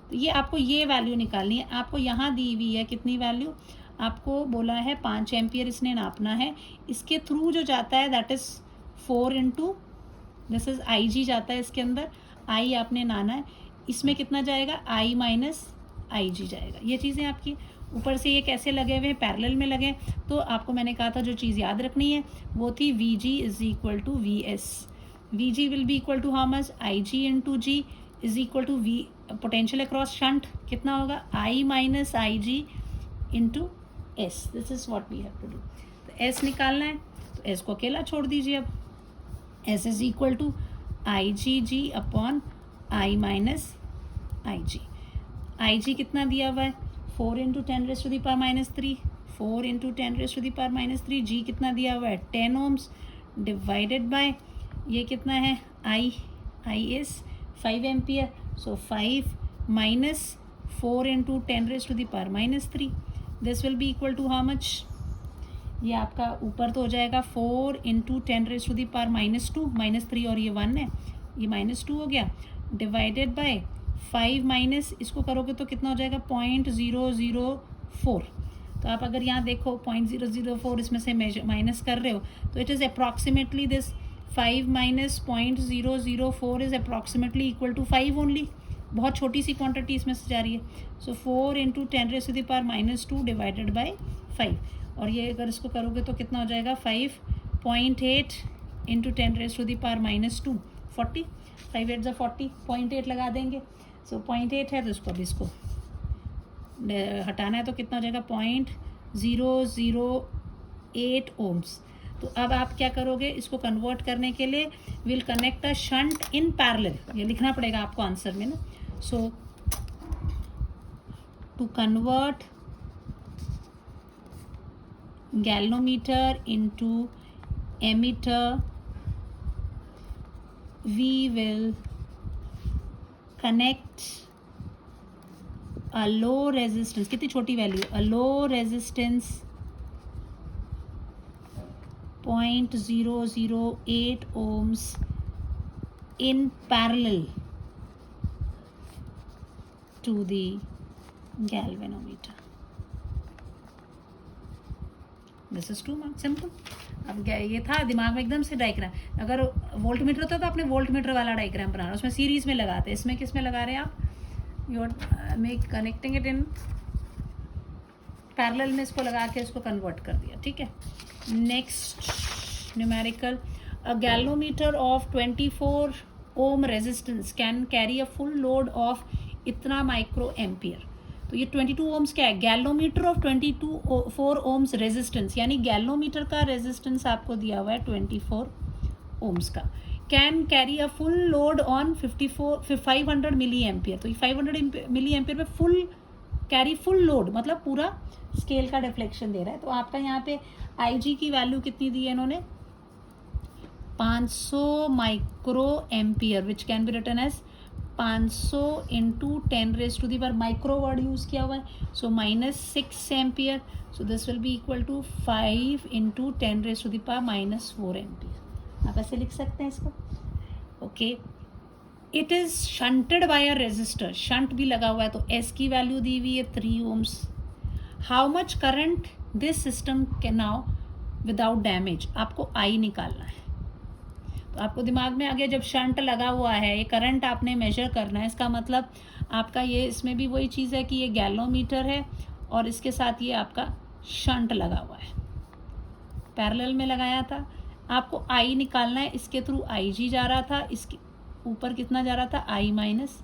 तो ये आपको ये वैल्यू निकालनी है। आपको यहाँ दी हुई है कितनी वैल्यू? आपको बोला है 5 एम्पियर इसने नापना है। इसके थ्रू जो जाता है that is 4 into this is I G जाता है इसके अंदर। आई आपने नाना है, इसमें कितना जाएगा? आई माइनस आई जी जाएगा। ये चीज़ें आपकी ऊपर से ये कैसे लगे हुए हैं? पैरेलल में लगे। तो आपको मैंने कहा था जो चीज़ याद रखनी है वो थी V G is equal to V S. V G will be equal to how much? I G into G is equal to V potential across shunt कितना होगा? I minus I G into S. This is what we have to do. तो S निकालना है तो S को अकेला छोड़ दीजिए। अब S is equal to I G G upon I minus I G. I जी कितना दिया हुआ है? 4 इंटू 10⁻³ 4 इंटू 10⁻³ जी कितना दिया हुआ है? 10 ohms डिवाइडेड बाय ये कितना है? I is 5 ampere. So 5 minus 4 into 10⁻³ this will be equal to how much? ये आपका ऊपर तो हो जाएगा 4 इंटू 10⁻⁻², -3 और ये 1 है, ये -2 हो गया, डिवाइडेड बाय 5 माइनस इसको करोगे तो कितना हो जाएगा? 0.004। तो आप अगर यहाँ देखो 0.004 इसमें से माइनस कर रहे हो तो it is approximately this 5 minus 0.004 is approximately equal to 5 only. बहुत छोटी सी क्वांटिटी इसमें से जा रही है। सो 4 इंटू 10⁻² डिवाइडेड बाई 5, और ये अगर इसको करोगे तो कितना हो जाएगा? 5.8 इंटू 10⁻², 40, 5 8 40, 0.8 लगा देंगे। सो 0.8 है तो इसको अभी इसको हटाना है तो कितना हो जाएगा? 0.008 ohms। तो अब आप क्या करोगे? इसको कन्वर्ट करने के लिए will connect a shunt in parallel, ये लिखना पड़ेगा आपको आंसर में ना। So to convert galvanometer into ammeter we will connect a low resistance, कितनी छोटी value? a low resistance 0.008 ohms in parallel to the galvanometer. This is 2 marks, simple. अब क्या ये था दिमाग में एकदम से डायग्राम। अगर वोल्ट मीटर होता तो आपने वोल्ट मीटर वाला डायग्राम बनाना, उसमें सीरीज में लगाते। इसमें किस में लगा रहे हैं आप? You are make connecting it in parallel में, इसको लगा के इसको कन्वर्ट कर दिया। ठीक है, next numerical. A galvanometer of 24 ohm resistance can carry a full load of इतना माइक्रो एम्पियर। तो ये 22 ओम्स क्या है? गैल्वेनोमीटर ऑफ 24 ओम्स रेजिस्टेंस, यानी गैल्वेनोमीटर का रेजिस्टेंस आपको दिया हुआ है 24 ओम्स का। Can carry a full load on 500 milliampere. तो 500 मिली एम्पियर पे फुल लोड मतलब पूरा स्केल का डिफ्लेक्शन दे रहा है। तो आपका यहाँ पे आई जी की वैल्यू कितनी दी है इन्होंने? 500 microampere, which can be written as 500 into 10⁻, micro word use किया हुआ है। So -6 ampere. So this will be equal to 5 into 10⁻⁻4 ampere. आप ऐसे लिख सकते हैं इसको। Okay, it is shunted by a resistor, shunt भी लगा हुआ है। तो एस की वैल्यू दी हुई है 3 ohms. How much current this system can now without damage, आपको आई निकालना है। तो आपको दिमाग में आ गया, जब शंट लगा हुआ है, ये करंट आपने मेजर करना है, इसका मतलब आपका ये इसमें भी वही चीज़ है कि ये गैल्वेनोमीटर है और इसके साथ ये आपका शंट लगा हुआ है, पैरेलल में लगाया था। आपको आई निकालना है, इसके थ्रू आई जी जा रहा था, इसके ऊपर कितना जा रहा था, आई माइनस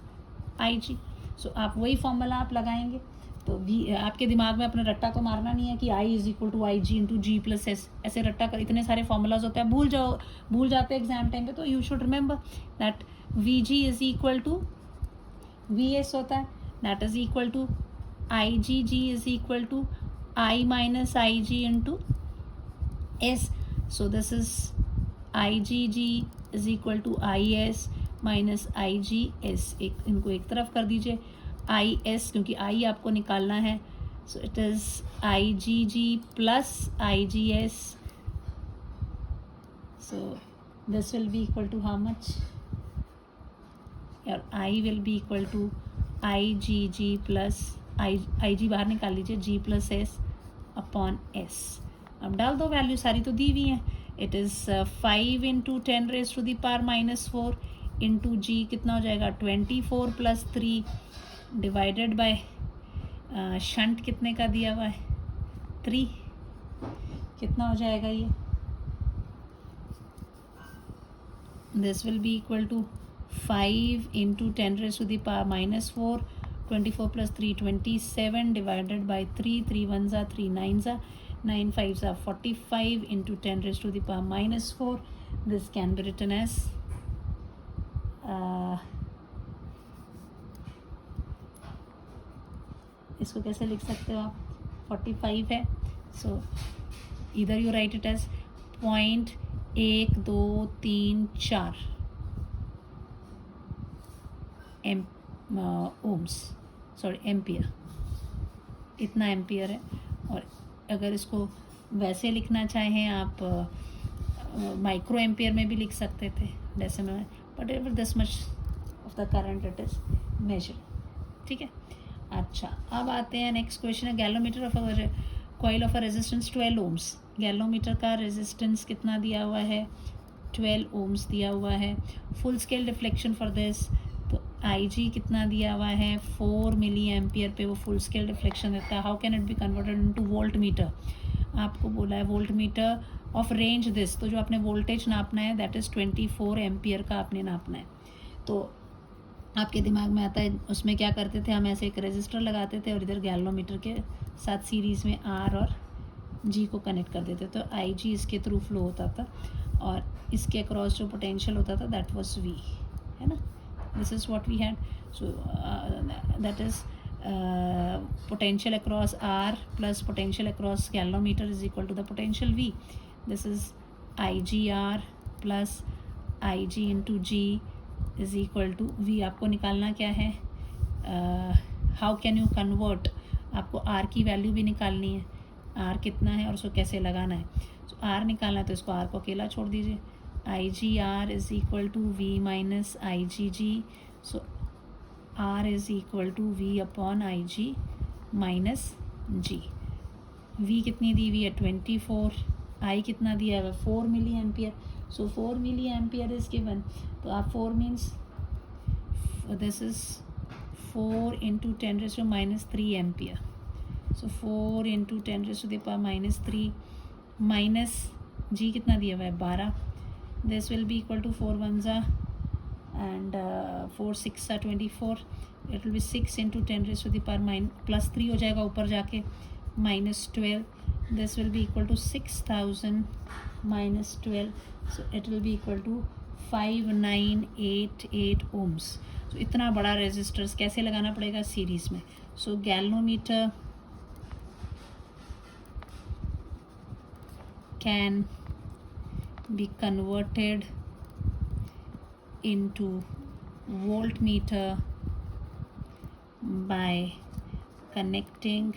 आई जी। सो आप वही फॉर्मूला आप लगाएंगे। तो वी आपके दिमाग में अपने रट्टा तो मारना नहीं है कि I is equal to I G into G plus S, ऐसे रट्टा कर, इतने सारे फॉर्मूलाज होते हैं, भूल जाते हैं एग्जाम टाइम पे। तो you should remember that V G is equal to V S होता है, that is equal to I G, G is equal to I minus I G into S. So this is I G G is equal to I S minus I G S. एक इनको एक तरफ कर दीजिए, I S क्योंकि आई आपको निकालना है। So it is I G G plus I G S. So this will be equal to how much, और I will be equal to I G G plus I G बाहर निकाल लीजिए, G plus S upon S. अब डाल दो value, सारी तो दी हुई हैं। It is 5 into 10 raise to the power minus 4 into G कितना हो जाएगा 24 प्लस 3 डिवाइडेड बाय शंट कितने का दिया हुआ है 3, कितना हो जाएगा ये, this will be equal to 5 into 10 raise to the power minus 4, 24 plus 3 27 divided by 3, 3 1 ज़ा 3 9 ज़ा 9 5 ज़ा 45 into 10 raise to the power minus 4। This can be written as इसको कैसे लिख सकते हो आप, 45 है। सो इधर you write it as 0.1234 ohms, sorry ampere, इतना एम्पियर है। और अगर इसको वैसे लिखना चाहें आप माइक्रो एम्पियर में भी लिख सकते थे डेसिमल में, but ever this much of the current it is measure, ठीक है। अच्छा, अब आते हैं नेक्स्ट क्वेश्चन है galvanometer of a coil of a resistance 12 ohms. Galvanometer का रेजिस्टेंस कितना दिया हुआ है, 12 ओम्स दिया हुआ है। Full scale reflection for this, तो आई जी कितना दिया हुआ है 4 मिली एम्पियर पे वो फुल स्केल रिफ्लेक्शन देता है। How can it be converted into volt meter, आपको बोला है volt meter of range this, तो जो आपने वोल्टेज नापना है दैट इज़ 24 एम्पियर का आपने नापना है। तो आपके दिमाग में आता है उसमें क्या करते थे हम, ऐसे एक रेजिस्टर लगाते थे और इधर गैलोमीटर के साथ सीरीज़ में आर और जी को कनेक्ट कर देते, तो आई जी इसके थ्रू फ्लो होता था और इसके अक्रॉस जो पोटेंशियल होता था दैट वाज वी, है ना। This is what we had, so that is potential across R plus potential across galvanometer is equal to the potential V. This is IGR plus IG into G is equal to V. आपको निकालना क्या है, how can you convert, आपको R की value भी निकालनी है, R कितना है और उसको कैसे लगाना है। so R निकालना है तो इसको R को अकेला छोड़ दीजिए, IGR is equal to V minus IGG. so R is equal to V upon IG minus G. V कितनी दी हुई है 24, I कितना दिया है 4 मिली ampere, so 4 milli ampere is given. तो आप 4 means this is 4 into 10 raise to minus 3 ampere, so 4 into 10 raise to the power minus 3 minus G कितना दिया हुआ है 12, this will be equal to 4 1 ज़ा and 4 6 are 24, it will be 6 into 10 raised to the power plus 3 हो जाएगा ऊपर जाके minus 12, this will be equal to 6000 minus 12, so it will be equal to 5988 ohms. so इतना बड़ा resistors कैसे लगाना पड़ेगा सीरीज में। so galvanometer can be converted into voltmeter by connecting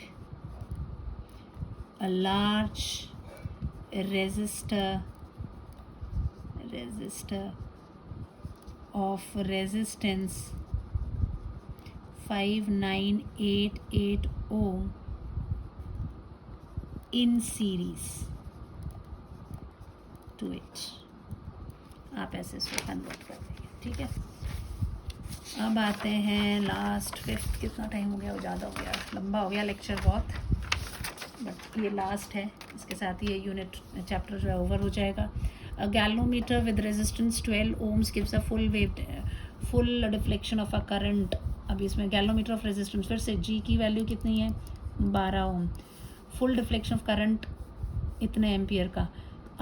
a large resistor of resistance 5988 ohm in series to it. आप ऐसे इसको convert कर देंगे, ठीक है। अब आते हैं लास्ट फिफ्थ, कितना टाइम हो गया, वो ज़्यादा हो गया, लंबा हो गया लेक्चर बहुत, बट ये लास्ट है, इसके साथ ही ये यूनिट चैप्टर जो है ओवर हो जाएगा। A galvanometer with resistance 12 ohms gives a full deflection of a current. अब इसमें galvanometer of resistance, फिर से G की वैल्यू कितनी है 12 ohm, full deflection of current इतने एम्पियर का,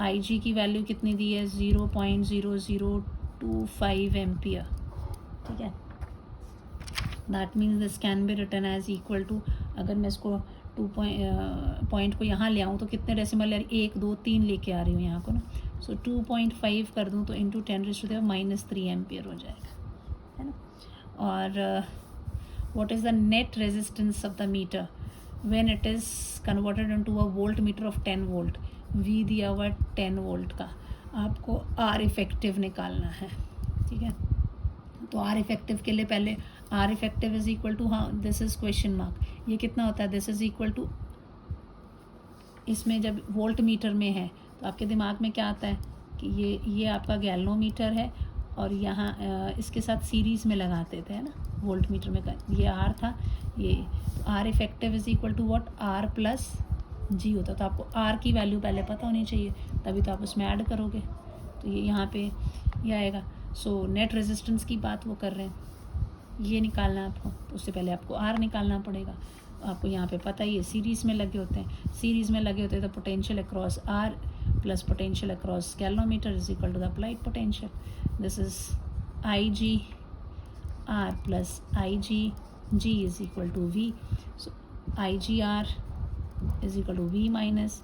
IG की वैल्यू कितनी दी है 0.0025 एम्पियर, ठीक है. That means this can be written as equal to, अगर मैं इसको 2 पॉइंट को यहाँ ले आऊँ तो कितने डेसिमल, 1 2 3 लेके आ रही हूँ यहाँ को ना, सो 2.5 कर दूँ तो इंटू 10⁻³ एम्पियर हो जाएगा, है ना. और what is the net resistance of the meter when it is converted into a voltmeter of 10 volt. V दिया हुआ 10 वोल्ट का, आपको R इफेक्टिव निकालना है, ठीक है. तो R इफेक्टिव के लिए पहले R effective is equal to, हाँ दिस इज क्वेश्चन मार्क, ये कितना होता है, दिस इज इक्वल टू, इसमें जब वोल्ट मीटर में है तो आपके दिमाग में क्या आता है कि ये आपका गैल्वनोमीटर है और यहाँ इसके साथ सीरीज़ में लगाते थे, है ना, वोल्ट मीटर में ये R था, ये R effective is equal to what, R plus G होता. तो आपको R की वैल्यू पहले पता होनी चाहिए, तभी तो आप उसमें ऐड करोगे, तो ये यहाँ पे ये आएगा. सो नेट रेजिस्टेंस की बात वो कर रहे हैं, ये निकालना है आपको, तो उससे पहले आपको R निकालना पड़ेगा. आपको यहाँ पे पता ही है सीरीज़ में लगे होते हैं, सीरीज़ में लगे होते हैं तो potential across R plus potential across galvanometer is equal to the applied potential. This is IG R plus IG G is equal to V. So IGR is equal to V minus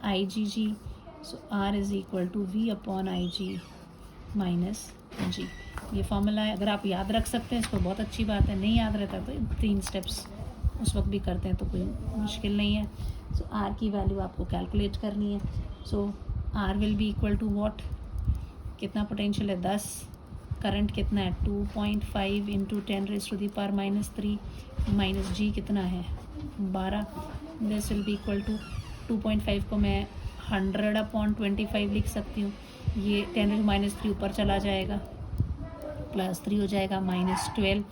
IGG. So R is equal to V upon IG minus G. ये formula है, अगर आप याद रख सकते हैं इसको बहुत अच्छी बात है, नहीं याद रहता तो 3 स्टेप्स उस वक्त भी करते हैं तो कोई मुश्किल नहीं है. सो R की वैल्यू आपको कैलकुलेट करनी है. So R will be equal to what, कितना पोटेंशियल है 10, करंट कितना है 2.5 इंटू 10⁻³ माइनस G कितना है 12. This will be equal to 2.5 को मैं 100/25 लिख सकती हूँ, ये 10⁻³ ऊपर चला जाएगा, प्लस 3 हो जाएगा -12,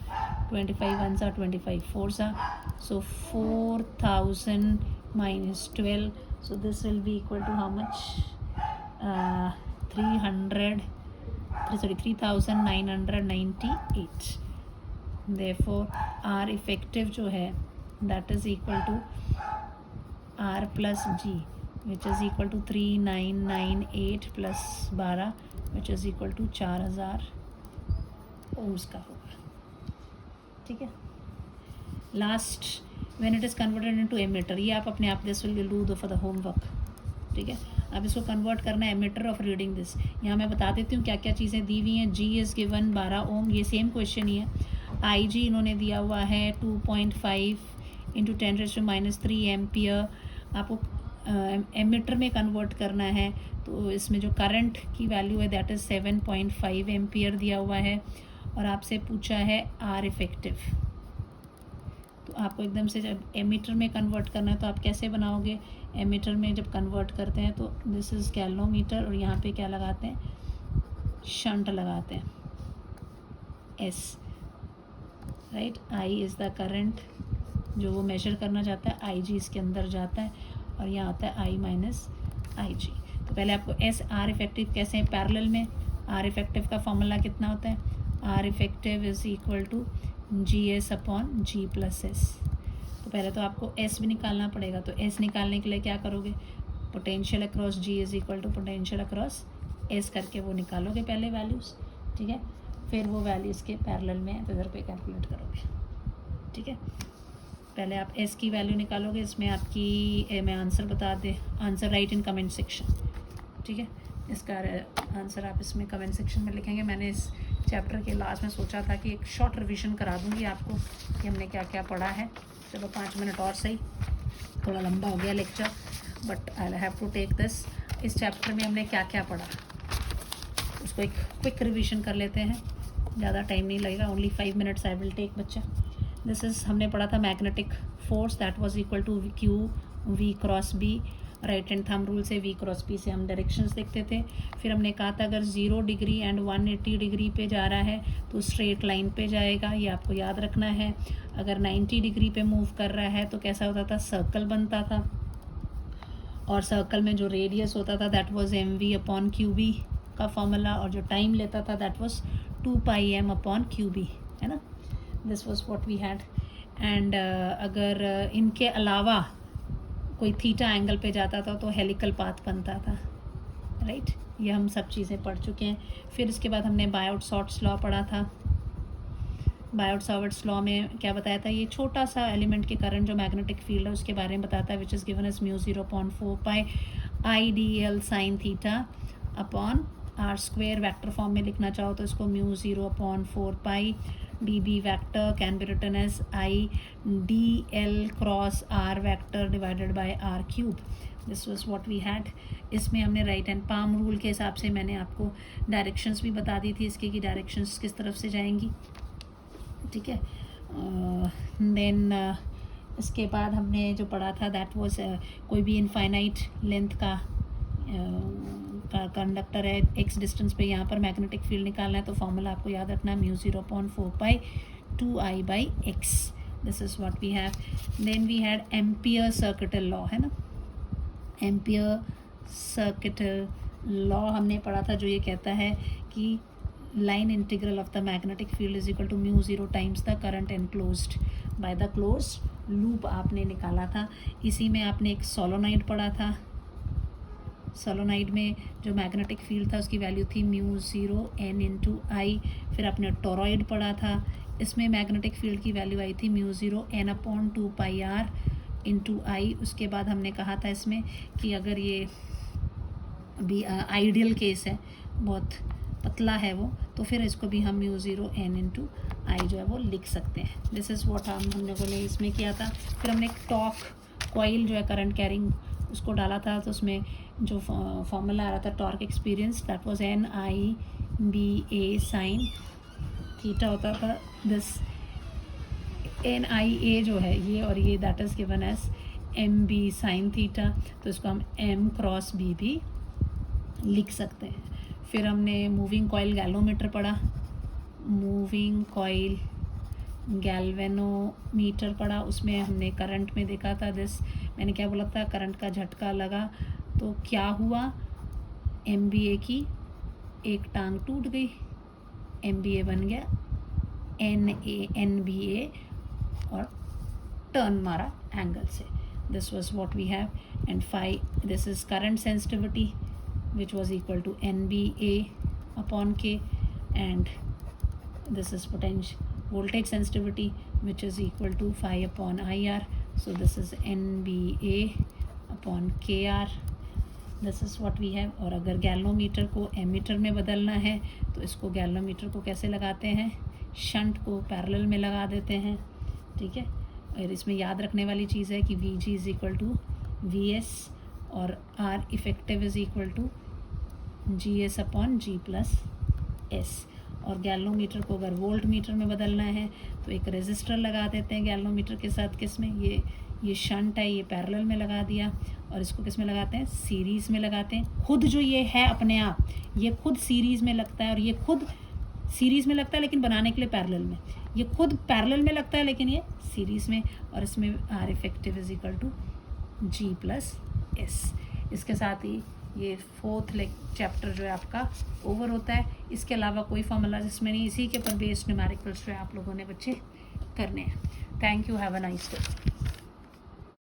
25 1 सा 25 4 सा, so 4000 - 12. So this will be equal to how much, 3,998. Therefore R effective जो है that is equal to R plus G which is equal to 3,998 plus 12 which is equal to 4,000 ohms का होगा, ठीक है. Last when it is converted into emitter, ये आप अपने आप this will do for the homework, ठीक है. अब इसको कन्वर्ट करना है एमिटर ऑफ रीडिंग दिस. यहाँ मैं बता देती हूँ क्या क्या चीज़ें दी हुई हैं. G इज़ गिवन 12 ओम, ये सेम क्वेश्चन ही है. IG इन्होंने दिया हुआ है 2.5 इंटू 10⁻³ एम्पियर. आपको एमिटर में कन्वर्ट करना है तो इसमें जो करंट की वैल्यू है दैट इज़ 7.5 एम्पियर दिया हुआ है, और आपसे पूछा है R इफेक्टिव. तो आपको एकदम से जब एमीटर में कन्वर्ट करना है तो आप कैसे बनाओगे, एमीटर में जब कन्वर्ट करते हैं तो दिस इज़ गैल्वनोमीटर और यहाँ पे क्या लगाते हैं, शंट लगाते हैं S, right. I is the current जो वो मेजर करना चाहता है, IG इसके अंदर जाता है और यहाँ आता है I माइनस IG. तो पहले आपको R इफेक्टिव कैसे हैं, पैरेलल में. R इफेक्टिव का फॉर्मूला कितना होता है, R effective is equal to GS upon G plus S. तो पहले तो आपको S भी निकालना पड़ेगा, तो S निकालने के लिए क्या करोगे, potential across G is equal to potential across S करके वो निकालोगे पहले वैल्यूज़, ठीक है. फिर वो वैल्यूज़ के पैरेलल में तो इधर पे कैलकुलेट करोगे, ठीक है. पहले आप S की वैल्यू निकालोगे, इसमें आपकी मैं आंसर बता दें, answer right in comment section, ठीक है. इसका आंसर आप इसमें कमेंट सेक्शन में लिखेंगे. मैंने इस चैप्टर के लास्ट में सोचा था कि एक शॉर्ट रिवीजन करा दूंगी आपको कि हमने क्या क्या पढ़ा है. चलो 5 मिनट और सही, थोड़ा लंबा हो गया lecture, but I have to take this. इस चैप्टर में हमने क्या क्या पढ़ा उसको एक क्विक रिवीजन कर लेते हैं, ज़्यादा टाइम नहीं लगेगा, only 5 minutes I will take बच्चा. दिस इज़ हमने पढ़ा था magnetic force that was equal to Q V cross B. Right hand thumb rule से V क्रॉस P से हम डायरेक्शंस देखते थे. फिर हमने कहा था अगर 0 डिग्री एंड 180 डिग्री पे जा रहा है तो स्ट्रेट लाइन पे जाएगा, ये आपको याद रखना है. अगर 90 डिग्री पे मूव कर रहा है तो कैसा होता था, सर्कल बनता था. और सर्कल में जो रेडियस होता था दैट वाज mv/qb का फॉर्मूला, और जो टाइम लेता था दैट वाज 2πm/qb, है ना. This was what we had. And अगर इनके अलावा कोई थीटा एंगल पे जाता था तो हेलिकल पाथ बनता था, राइट. ये हम सब चीज़ें पढ़ चुके हैं. फिर इसके बाद हमने बायोट-सॉर्ट्स लॉ पढ़ा था. बायोट-सॉर्ट्स लॉ में क्या बताया था, ये छोटा सा एलिमेंट के करंट जो मैग्नेटिक फील्ड है उसके बारे में बताता है, which is given as μ0.4π IDL sin theta upon R square. Vector form में लिखना चाहो तो इसको μ0/4π dB vector can be written as IDL cross R vector divided by R cube. This was what we had. इसमें हमने right hand palm rule के हिसाब से मैंने आपको डायरेक्शंस भी बता दी थी इसकी, कि डायरेक्शंस किस तरफ से जाएंगी, ठीक है. देन इसके बाद हमने जो पढ़ा था दैट वाज कोई भी इनफाइनाइट लेंथ का कंडक्टर है, एक्स डिस्टेंस पे यहाँ पर मैग्नेटिक फील्ड निकालना है तो फॉर्मूला आपको याद रखना है μ0.4π 2I/x. This is what we have. Then we had ampere circuital law, है ना. एम्पियर सर्किटल लॉ हमने पढ़ा था जो ये कहता है कि line integral of the magnetic field is equal to μ0 times the current enclosed by the closed loop आपने निकाला था. इसी में आपने एक सोलोनाइड पढ़ा था. सोलोनाइड में जो मैग्नेटिक फील्ड था उसकी वैल्यू थी μ0 n × I. फिर आपने टोरॉइड पढ़ा था, इसमें मैग्नेटिक फील्ड की वैल्यू आई थी μ0 n/2πr × I. उसके बाद हमने कहा था इसमें कि अगर ये भी आइडियल केस है, बहुत पतला है वो, तो फिर इसको भी हम μ0 n × I जो है वो लिख सकते हैं. दिस इज़ व्हाट हम लोगों ने इसमें किया था. फिर हमने टॉर्क कॉइल जो है करंट कैरिंग उसको डाला था, तो उसमें जो फॉर्मूला आ रहा था torque experience that was NIBA sin theta होता था. दिस NIA जो है ये और ये that is given as MB sin theta, तो इसको हम M क्रॉस B भी लिख सकते हैं. फिर हमने मूविंग कॉइल गैल्वेनोमीटर पढ़ा, मूविंग कॉइल गैल्वेनोमीटर पढ़ा. उसमें हमने करंट में देखा था दिस, मैंने क्या बोला था, करंट का झटका लगा तो क्या हुआ, MBA की एक टांग टूट गई, MBA बन गया NBA और टर्न मारा एंगल से. This was what we have. And 5 this is current sensitivity which was equal to NBA/K, and this is potential voltage sensitivity which is equal to phi/IR. So this is NBA/KR. This is what we have. और अगर galvanometer को ammeter में बदलना है तो इसको galvanometer को कैसे लगाते हैं, शंट को पैरेलल में लगा देते हैं, ठीक है. और इसमें याद रखने वाली चीज़ है कि VG is equal to VS और R effective is equal to GS/G+S. और गैल्वेनोमीटर को अगर वोल्ट मीटर में बदलना है तो एक रेजिस्टर लगा देते हैं गैल्वेनोमीटर के साथ. किस में, ये शंट है, ये पैरेलल में लगा दिया, और इसको किस में लगाते हैं, सीरीज़ में लगाते हैं. खुद जो ये है अपने आप ये खुद सीरीज़ में लगता है, और ये खुद सीरीज़ में लगता है लेकिन बनाने के लिए पैरेलल में, ये खुद पैरेलल में लगता है लेकिन ये सीरीज़ में, और इसमें R effective is equal to G+S. इसके साथ ही ये 4th चैप्टर जो है आपका ओवर होता है. इसके अलावा कोई फॉर्मूला जिसमें नहीं, इसी के ऊपर बेस्ड न्यूमेरिकल्स जो है आप लोगों ने बच्चे करने हैं. Thank you, have a nice day.